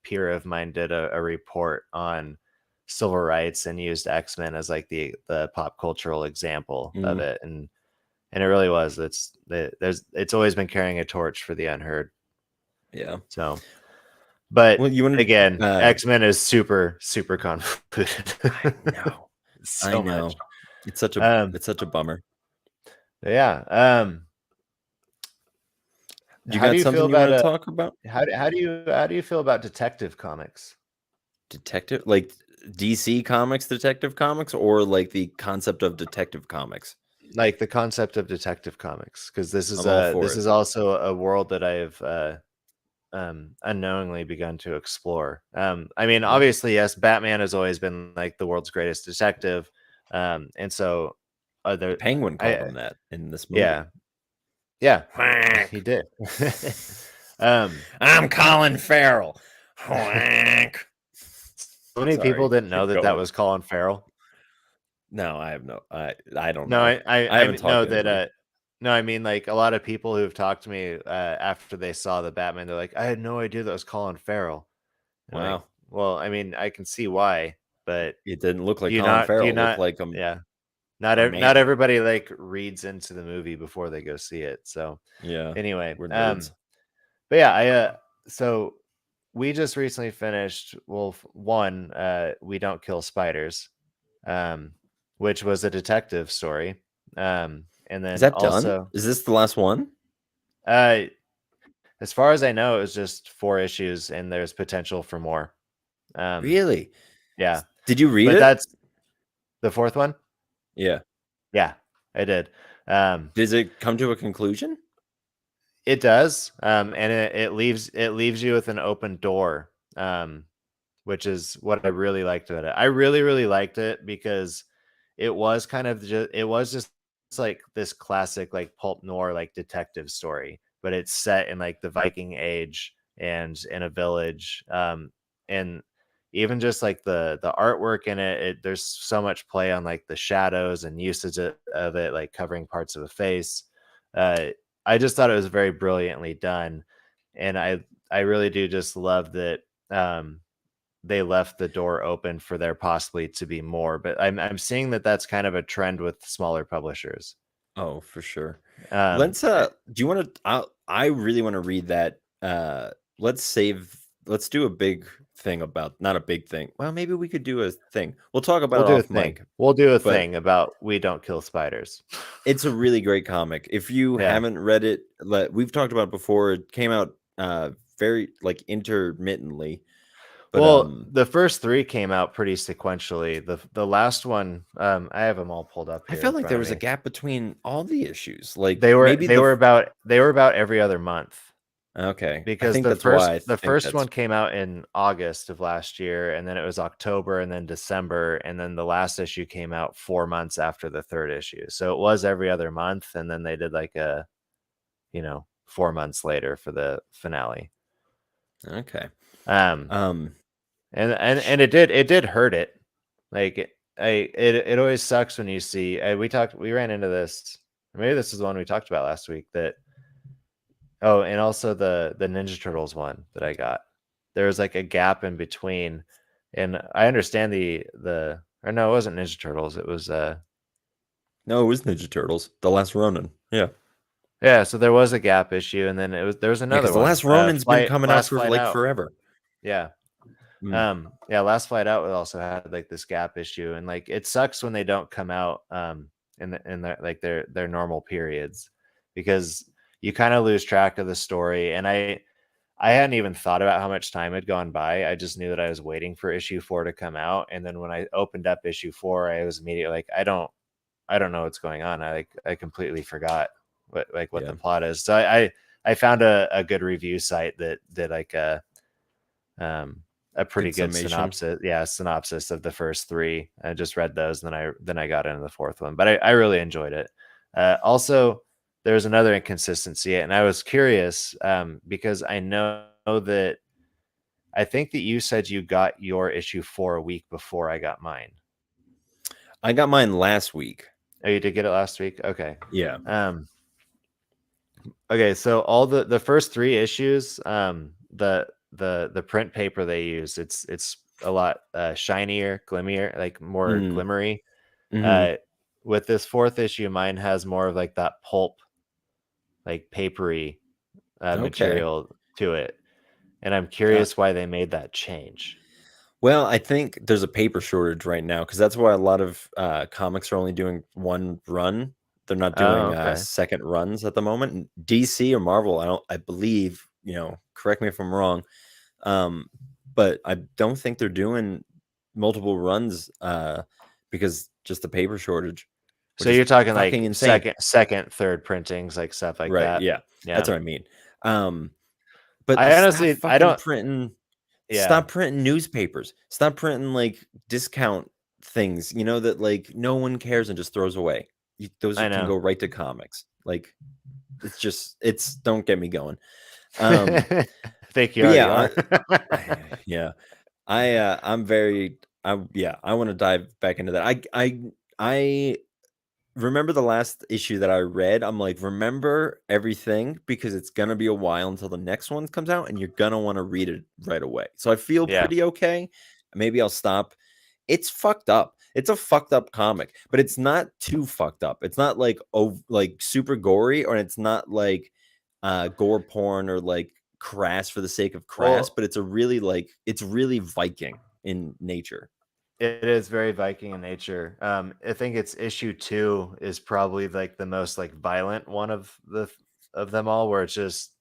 peer of mine did a report on civil rights and used X-Men as like the pop cultural example of Mhm. it, and it really was. It's always been carrying a torch for the unheard. Yeah. So, but Well, you want again, to X-Men is super super convoluted. I know. I So much. know. It's such a Um, it's such a bummer. yeah. You How do got you feel something you about want to talk about? how do you feel about detective comics? Detective, like DC Comics Detective Comics, or like the concept of Detective Comics? Like the concept of detective comics, because I'm all for this it. is also a world that unknowingly begun to explore. I mean, obviously, yes, Batman has always been like the world's greatest detective, and so The there, Penguin called him that in this movie. yeah, yeah, he Whack. did. um, I'm Colin Farrell. Whack. so many people Sorry, didn't know keep that that going. was Colin Farrell. No, I have no. I don't No, know. I haven't talked know to that. anybody. No, I mean like a lot of people who've talked to me after they saw the Batman, they're like, I had no idea that was Colin Farrell. And I'm like, Wow, well, I mean, I can see why, but it didn't look like Colin do you Farrell. It looked not? like Yeah, a not man. everybody like reads into the movie before they go see it. So Yeah, anyway, we're nerds. but yeah, so we just recently finished Wolf One. We Don't Kill Spiders, um, which was a detective story. And Is then that done? also, Is this the last one? uh, as far as I know, it was just 4 issues, and there's potential for more. Um, Really? yeah, Did you read but it? that's the fourth one. Yeah. Yeah, I did. Um, Does it come to a conclusion? it does, and it leaves you with an open door, which is what I really liked about it. I really liked it because it was just like this classic like pulp noir like detective story, but it's set in like the Viking age and in a village. And even just like the artwork in it, there's so much play on like the shadows and usage of it, like covering parts of a face. Uh, I just thought it was very brilliantly done, and I really do just love that. They left the door open for there possibly to be more. But I'm seeing that that's kind of a trend with smaller publishers. Oh, for sure. Um, Let's eh, do you want to I really want to read that. Let's save let's do a big thing about not a big thing. Well, maybe we could do a thing. We'll talk about we'll it do a off thing. mic, We'll do a but thing about We Don't Kill Spiders. it's a really great comic. If you Yeah. haven't read it, we've talked about it before. It came out very like intermittently, but Well, the first three came out pretty sequentially. The last one, I have them all pulled up I here in felt like front there of was a me. gap between all the issues. Like maybe They were about every other month. okay. I Because think that's why I the think first that's one came out in August of last year, and then it was October, and then December, and then the last issue came out 4 months after the third issue. So it was every other month, and then they did like 4 months later for the finale. okay. Um, Um and it did hurt it. Like it always sucks when you see. We ran into this. Maybe this is the one we talked about last week. That Oh, and also the Ninja Turtles one that I got. There was like a gap in between, and I understand the or no, it wasn't Ninja Turtles. It was no, it was Ninja Turtles, The Last Ronin. Yeah. yeah. So there was a gap issue, and then there was Yeah, another because The one. Last Ronin's been coming out Last for flight like out. forever. Yeah. Mm, Yeah, Last Flight Out also had like this gap issue, and like it sucks when they don't come out in like their normal periods, because you kind of lose track of the story. And I hadn't even thought about how much time had gone by. I just knew that I was waiting for issue 4 to come out, and then when I opened up issue 4, I was immediately like, I don't know what's going on. I completely forgot what yeah. the plot is. So I found a good review site that did like um a pretty Good good summation. synopsis of the first three. I just read those, and then I got into the fourth one, but I really enjoyed it. Also, there was another inconsistency, and I was curious, because I know that I think that you said you got your issue 4 a week before I got mine. I got mine last week. Oh, you did get it last week? Okay. Yeah. Um, okay, so all the first 3 issues, the print paper they use, it's a lot shinier, glimmier, like more Mm, glimmery. hmm. Uh, with this fourth issue, mine has more of like that pulp, like papery Okay. material to it, and I'm Uh, curious why they made that change. well, I think there's a paper shortage right now because that's why a lot of comics are only doing one run. They're not Oh, doing okay. second runs at the moment. And DC or Marvel, I believe, correct me if I'm wrong, um, but I don't think they're doing multiple runs because just the paper shortage, So which is you're talking fucking like insane. third printings, like stuff like Right? that. Yeah, that's Yeah. what I mean. Um, But I stop honestly, I fucking don't. printing. Yeah, Stop printing newspapers. Stop printing like discount things. You know that like no one cares and just throws away. Those I can go know. right to comics. Like it's don't get me going. Um, I think you but already yeah, are. yeah. I'm very I want to dive back into that. I remember the last issue that I read. I'm like, remember everything because it's gonna be a while until the next one comes out, and you're gonna want to read it right away. So I feel Yeah, pretty okay. Maybe I'll stop. It's fucked up. It's a fucked up comic, but it's not too fucked up. It's not like like super gory, or it's not like gore porn or like crass for the sake of crass. well, But it's a really like it's really Viking in nature. it is very Viking in nature. I think it's issue 2 is probably like the most like violent one of them all, where it's just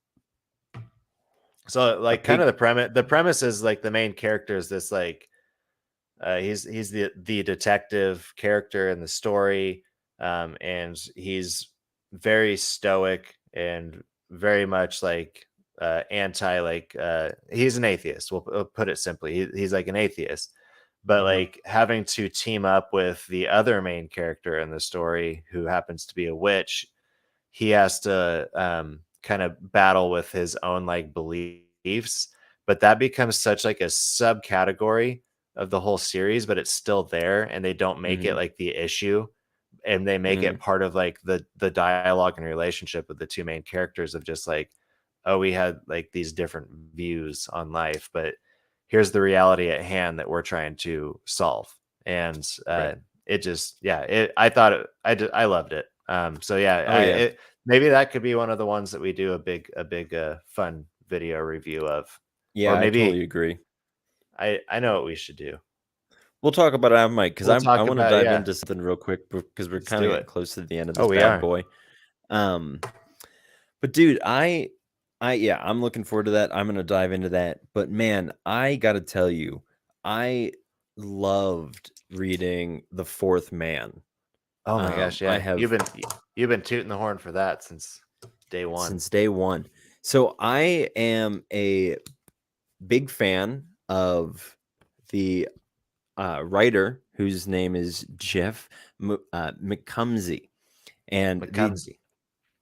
so A like kind of pig. the premise is like the main character is this like he's the detective character in the story, and he's very stoic and very much like anti like he's an atheist. We'll put it simply. He's like an atheist, but Mhm, like having to team up with the other main character in the story who happens to be a witch, he has to kind of battle with his own like beliefs, but that becomes such like a subcategory of the whole series, but it's still there and they don't make it mhm, like the issue, and they make it mhm. part of like the dialogue and relationship with the two main characters of just like, oh, we had like these different views on life, but here's the reality at hand that we're trying to solve. And Right. it just yeah, I thought I loved it. So yeah, Oh yeah. maybe that could be one of the ones that we do a big fun video review of, or Yeah, I totally maybe agree. I know what we should do. We'll talk about it on mic because We'll I talk want to about dive yeah, into something real quick because we're let's kind of do getting it. close to the end of Oh, this we bad are. boy. Um, but dude, I yeah, I'm looking forward to that. I'm gonna dive into that. But man, I gotta tell you, I loved reading The Fourth Man. Oh my gosh, I yeah. have You've been tooting the horn for that since day one. since day one. So I am a big fan of the writer whose name is Jeff McCumsey, and the McCumsey.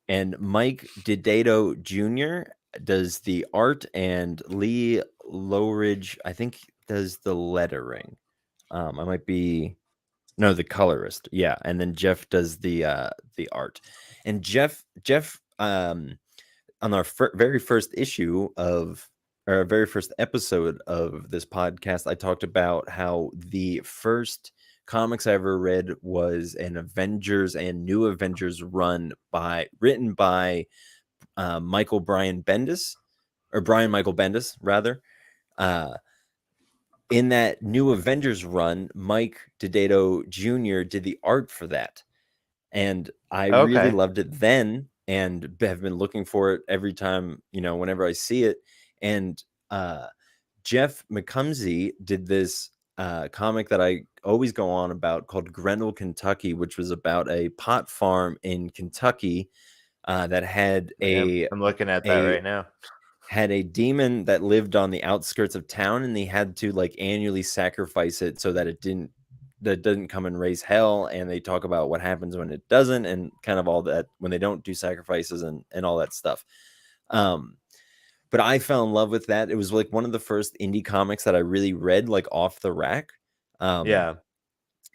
and Mike Didato Jr. does the art, and Lee Lowridge, I think, does the lettering. I might be no, the colorist, yeah, and then Jeff does the art, and Jeff on our very first issue of or our very first episode of this podcast, I talked about how the first comics I ever read was an Avengers and New Avengers run by written by Michael Brian Bendis or Brian Michael Bendis rather. Uh, in that New Avengers run, Mike Didato Jr. did the art for that, and I really Okay. loved it then and have been looking for it every time, whenever I see it. And uh, Jeff McCumsey did this comic that I always go on about called Grendel, Kentucky, which was about a pot farm in Kentucky that had Yep. I'm looking at that a right now. had a demon that lived on the outskirts of town, and they had to like annually sacrifice it so that it didn't come and raise hell. And they talk about what happens when it doesn't, and kind of all that when they don't do sacrifices and all that stuff. um but I fell in love with that. It was like one of the first indie comics that I really read like off the rack. um Yeah.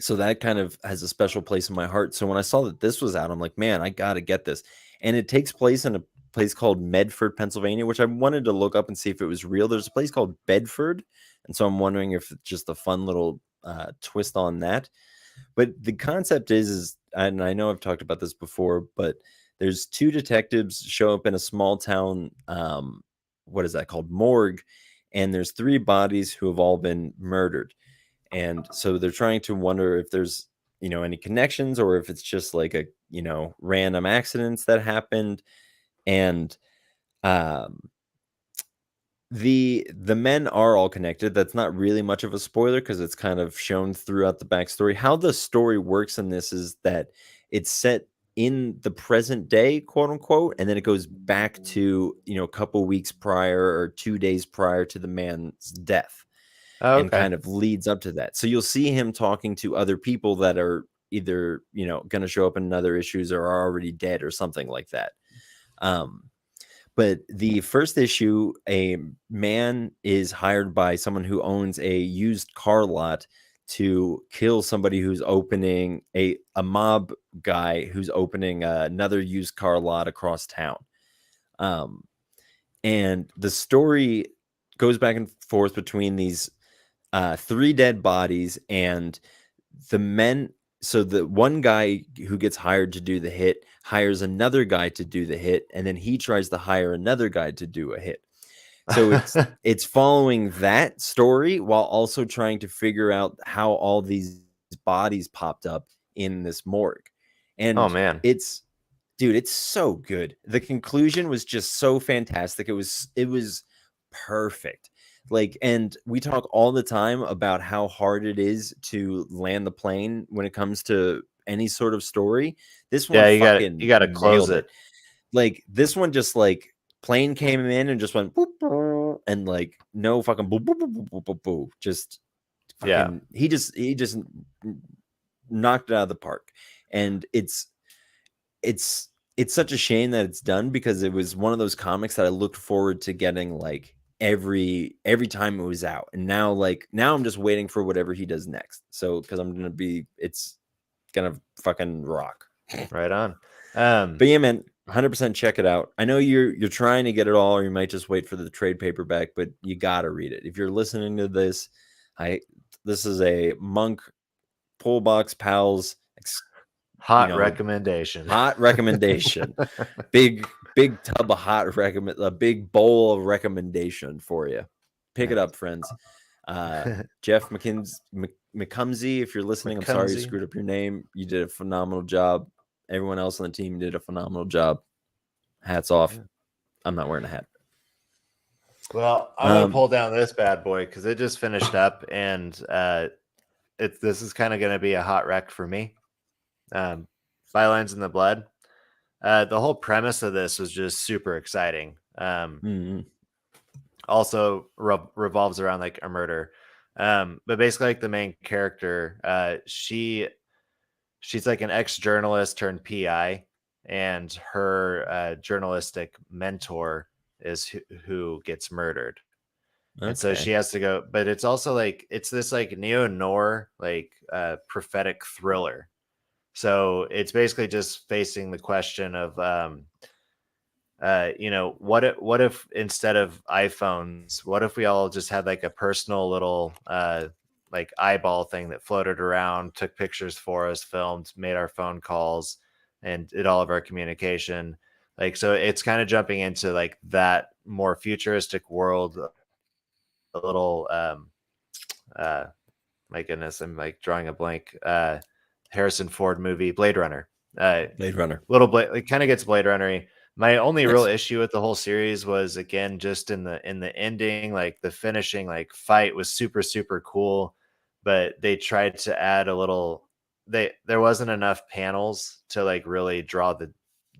so that kind of has a special place in my heart. So when I saw that this was out, I'm like, man, I gotta get this. And it takes place in a place called Medford, Pennsylvania, which I wanted to look up and see if it was real. There's a place called Bedford, and so I'm wondering if it's just a fun little twist on that. But the concept is, and I know I've talked about this before, but there's two detectives show up in a small town. What is that called? Morgue, and there's three bodies who have all been murdered, and so they're trying to wonder if there's any connections or if it's just like a random accidents that happened. And um the men are all connected. That's not really much of a spoiler because it's kind of shown throughout the backstory. How the story works in this is that it's set in the present day, quote unquote, and then it goes back to, a couple weeks prior or 2 days prior to the man's death, Oh, and okay. kind of leads up to that. So you'll see him talking to other people that are either, going to show up in other issues or are already dead or something like that. But the first issue, a man is hired by someone who owns a used car lot to kill somebody who's opening a mob guy who's opening another used car lot across town. And the story goes back and forth between these 3 dead bodies and the men. So the one guy who gets hired to do the hit hires another guy to do the hit, and then he tries to hire another guy to do a hit. So it's following that story while also trying to figure out how all these bodies popped up in this morgue. Oh And man. it's so good. The conclusion was just so fantastic. It was perfect. Like, and we talk all the time about how hard it is to land the plane when it comes to any sort of story. This one Yeah, you fucking got to close nailed it. it. Like, this one just like plane came in and just went boop, boop, and like no fucking boop, boop, boop, boop, boop, boop, boop. Just Yeah. fucking he just knocked it out of the park. And it's such a shame that it's done, because it was one of those comics that I looked forward to getting like every time it was out. And now I'm just waiting for whatever he does next. So because it's gonna fucking rock. Right on. But yeah, man, 100% check it out. I know you're trying to get it all, or you might just wait for the trade paperback, but you gotta read it. If you're listening to this, this is a Monk Pull Box Pals hot recommendation. hot recommendation. big tub of a big bowl of recommendation for you. Pick it Nice. up, friends. Jeff McCumsey, if you're listening, I'm sorry you McCumsey. screwed up your name. You did a phenomenal job. Everyone else on the team did a phenomenal job. Hats off. Yeah. I'm not wearing a hat. Well, I'm gonna pull down this bad boy because it just finished up, and this is kind of gonna be a hot wreck for me. Bylines in the Blood. The whole premise of this was just super exciting. Also revolves around like a murder. But basically, like the main character, she's like an ex-journalist turned PI, and her journalistic mentor is who gets murdered. Okay. And so she has to go, but it's also like it's this like neo-noir, like prophetic thriller. So it's basically just facing the question of what if instead of iPhones, what if we all just had like a personal little like eyeball thing that floated around, took pictures for us, filmed, made our phone calls, and did all of our communication. Like, so it's kind of jumping into like that more futuristic world, a little my goodness, I'm like drawing a blank. Harrison Ford movie, Blade Runner. Blade Runner. Little Blade, it kind of gets Blade Runner-y. My only real Nice. issue with the whole series was again just in the ending, like the finishing like fight was super super cool, but they tried to add a little. There wasn't enough panels to like really draw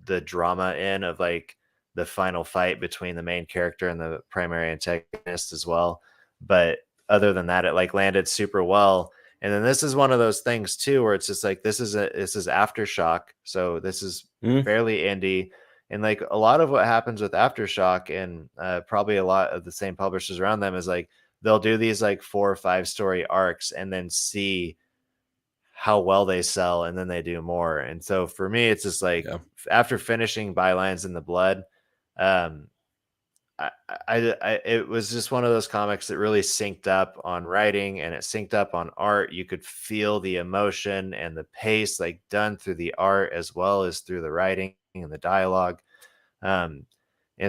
the drama in of like the final fight between the main character and the primary antagonist as well. But other than that, it like landed super well. And then this is one of those things too, where it's just like this is Aftershock, so this is fairly indie, and like a lot of what happens with Aftershock and probably a lot of the same publishers around them is like they'll do these like 4 or 5 story arcs and then see how well they sell, and then they do more. And so for me, it's just like after finishing Bylines in the Blood, um, it was just one of those comics that really synced up on writing and it synced up on art. You could feel the emotion and the pace like done through the art as well as through the writing and the dialogue. And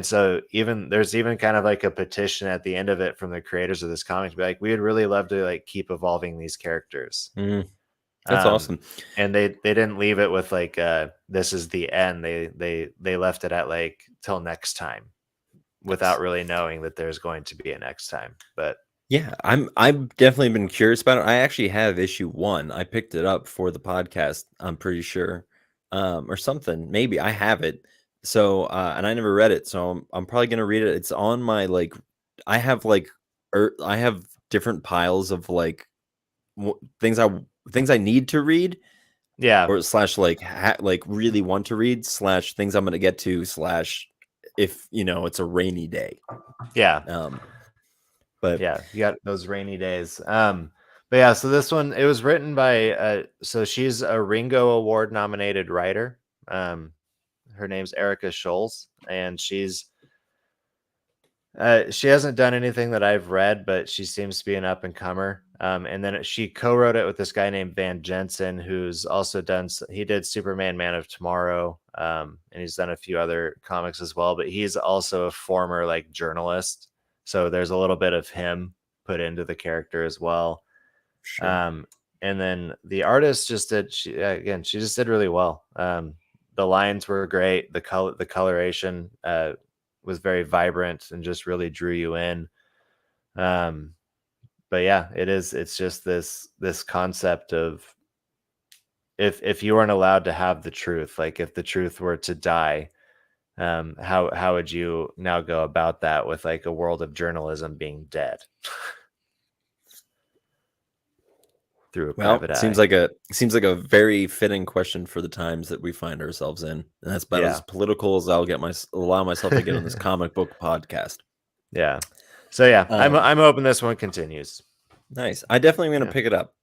so there's even kind of like a petition at the end of it from the creators of this comic to be like, we would really love to like keep evolving these characters. That's awesome. And they didn't leave it with like this is the end. They left it at like till next time, without really knowing that there's going to be a next time. But yeah, I've definitely been curious about it. I actually have issue 1. I picked it up for the podcast, I'm pretty sure. or something. Maybe I have it. So and I never read it, so I'm probably gonna read it. It's on my like, I have like, I have different piles of like things I need to read, Yeah. or slash like like really want to read, slash things I'm gonna get to, slash if it's a rainy day. Yeah. But Yeah, you got those rainy days. But yeah, so this one, it was written by so she's a Ringo Award nominated writer. Her name's Erica Scholes, and she hasn't done anything that I've read, but she seems to be an up and comer. And then she co-wrote it with this guy named Van Jensen, who's also he did Superman, Man of Tomorrow, and he's done a few other comics as well. But he's also a former like journalist, so there's a little bit of him put into the character as well. sure. And then the artist just did. She just did really well. The lines were great. The coloration was very vibrant and just really drew you in. But yeah, it's just this concept of if you weren't allowed to have the truth, like if the truth were to die, how would you now go about that with like a world of journalism being dead through a Well, private seems eye? like a very fitting question for the times that we find ourselves in, and that's about as Yeah. political as I'll allow myself to get on this comic book podcast. Yeah. So yeah, Um, I'm hoping this one continues. nice. I definitely am gonna Yeah. pick it up.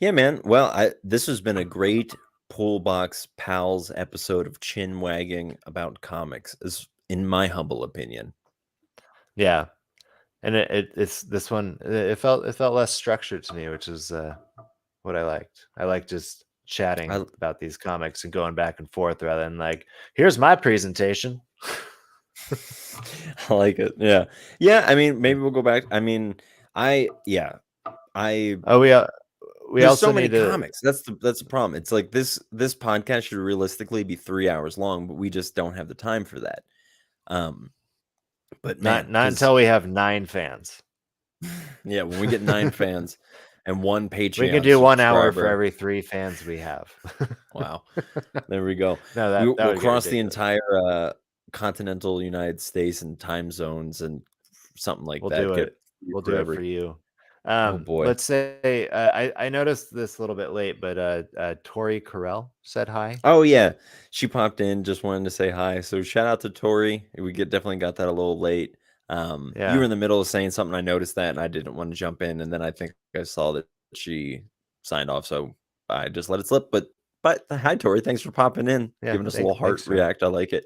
Yeah, man. Well, this has been a great Pull Box Pals episode of chin wagging about comics, is in my humble opinion. Yeah. And it's this one. It felt less structured to me, which is what I liked. I like just chatting I about these comics and going back and forth rather than like, here's my presentation. I like it. Yeah. Yeah, I mean, maybe we'll go back. I mean, I Oh, we there's so also many need to. comics. That's the problem. It's like this podcast should realistically be 3 hours long, but we just don't have the time for that. But man, Not because until we have 9 fans. yeah, when we get 9 fans and 1 We can Patreon do 1 hour for subscriber, every 3 fans we have. wow, there we go. No, that We'll would get cross the ridiculous. entire continental United States and time zones and something like We'll that. do Get it. We'll do it forever. for you. Oh boy. Let's say I noticed this a little bit late, but Tori Carell said hi. Oh yeah, she popped in. Just wanted to say hi. So shout out to Tori. We definitely got that a little late. You were Yeah, in the middle of saying something. I noticed that, and I didn't want to jump in. And then I think I saw that she signed off, so I just let it slip. But hi Tori, thanks for popping in, yeah. giving us a little heart Thanks, Tori. react. I like it.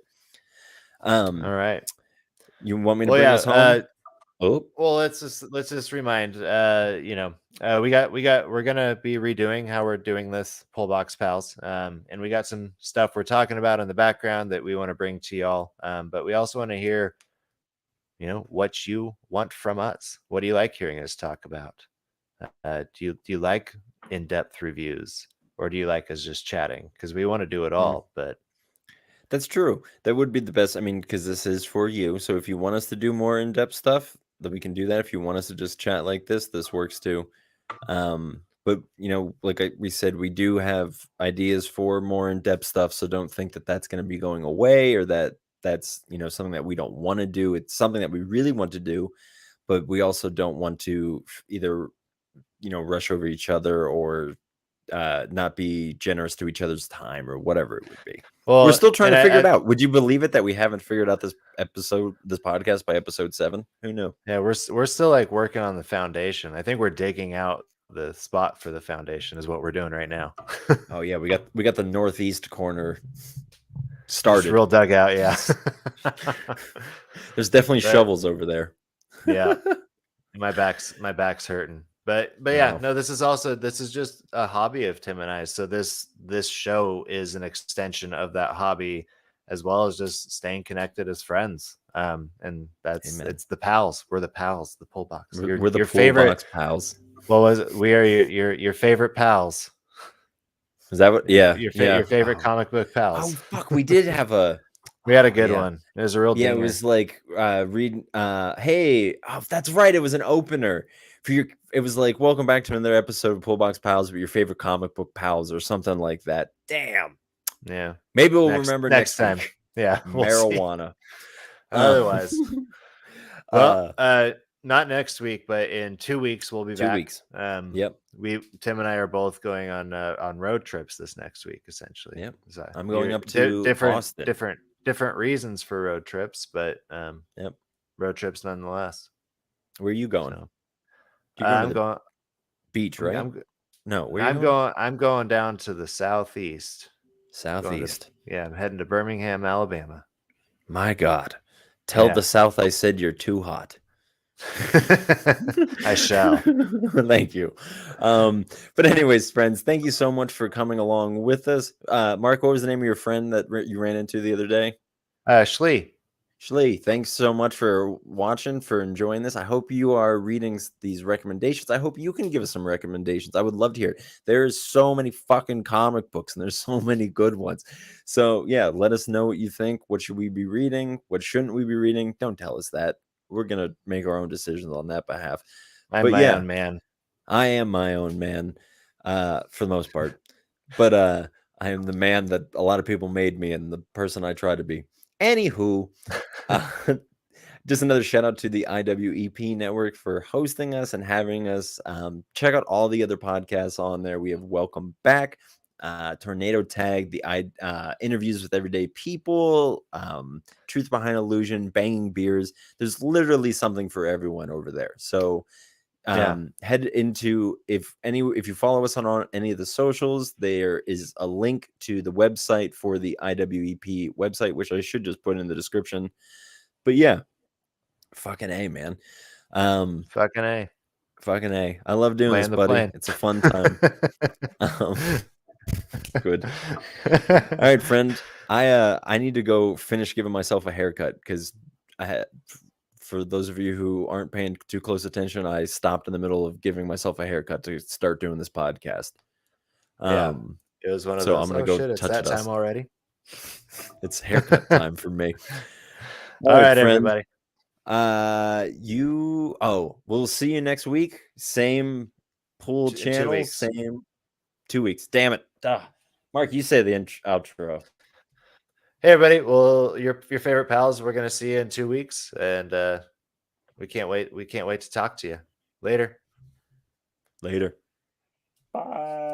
All Um, right. you want me to Well, bring yeah. us home? Oh, Well, let's just remind. We're gonna be redoing how we're doing this pull box pals. And we got some stuff we're talking about in the background that we want to bring to y'all. But we also want to hear, what you want from us. What do you like hearing us talk about? Do you like in-depth reviews, or do you like us just chatting? Because we want to do it all, but that's true. That would be the best. I mean, because this is for you. So if you want us to do more in-depth stuff, then we can do that. If you want us to just chat like this works too. But like we said, we do have ideas for more in-depth stuff. So don't think that that's going to be going away, or that that's something that we don't want to do. It's something that we really want to do, but we also don't want to either rush over each other, or not be generous to each other's time, or whatever it would be. We're well, still trying and to figure it out. Would you believe it that we haven't figured out this podcast by episode 7? Who knew? yeah, we're still like working on the foundation. I think we're digging out the spot for the foundation is what we're doing right now. Oh yeah, we got the northeast corner Just started. real dugout, yeah. There's definitely But shovels over there. yeah, my back's hurting. But yeah, no, this is just a hobby of Tim and I. So this show is an extension of that hobby, as well as just staying connected as friends. And Amen. it's the pals. We're the pals, the pull box. We're the your pull favorite box pals. What was it? We are your favorite pals. Is that what? Yeah, Your yeah. favorite comic book Oh pals. fuck, we did have a. We had a good yeah. one. It was a real Yeah, dinger. it was like read. Hey, oh, that's right. It was an opener. it was like, welcome back to another episode of Pullbox Pals with your favorite comic book pals or something like that. Damn. Yeah. Maybe we'll remember Next next time. week. Yeah, we'll see. Marijuana. Otherwise. Well, uh, not next week, but in 2 weeks we'll be 2 back. weeks. Yep. Tim and I are both going on road trips this next week, essentially. Yep. So I'm going up to Austin. different reasons for road trips, but yep. road trips nonetheless. Where are you going? So, Do you I'm going beach, right? No, where are you I'm going? I'm going down to the southeast. Southeast. I'm heading to Birmingham, Alabama. My God. Tell the South I said you're too hot. I shall. Thank you. But anyways, friends, thank you so much for coming along with us. Mark, what was the name of your friend that you ran into the other day? Shlee. Shlee, thanks so much for watching, for enjoying this. I hope you are reading these recommendations. I hope you can give us some recommendations. I would love to hear it. There's so many fucking comic books and there's so many good ones. So yeah, let us know what you think. What should we be reading? What shouldn't we be reading? Don't tell us that. We're going to make our own decisions on that behalf. I'm my own man. I am my own man, for the most part. But I am the man that a lot of people made me and the person I try to be. Anywho, just another shout out to the IWEP Network for hosting us and having us. Check out all the other podcasts on there. We have Welcome Back, Tornado Tag, the interviews with everyday people, Truth Behind Illusion, Banging Beers. There's literally something for everyone over there. So head into if you follow us on any of the socials, there is a link to the website for the IWEP website, which I should just put in the description. But yeah, fucking A, man. Fucking A. I love doing this, buddy. Plane. It's a fun time. Good. All right, friend. I need to go finish giving myself a haircut because for those of you who aren't paying too close attention, I stopped in the middle of giving myself a haircut to start doing this podcast. It was one of so those. I'm gonna go it's that time already. It's haircut time for me. All right, everybody. We'll see you next week. Same pool channel, 2 weeks. same 2 weeks. Damn it. Mark, you say the outro. Hey everybody, well, your favorite pals, we're gonna see you in 2 weeks, and we can't wait to talk to you. Later. Bye.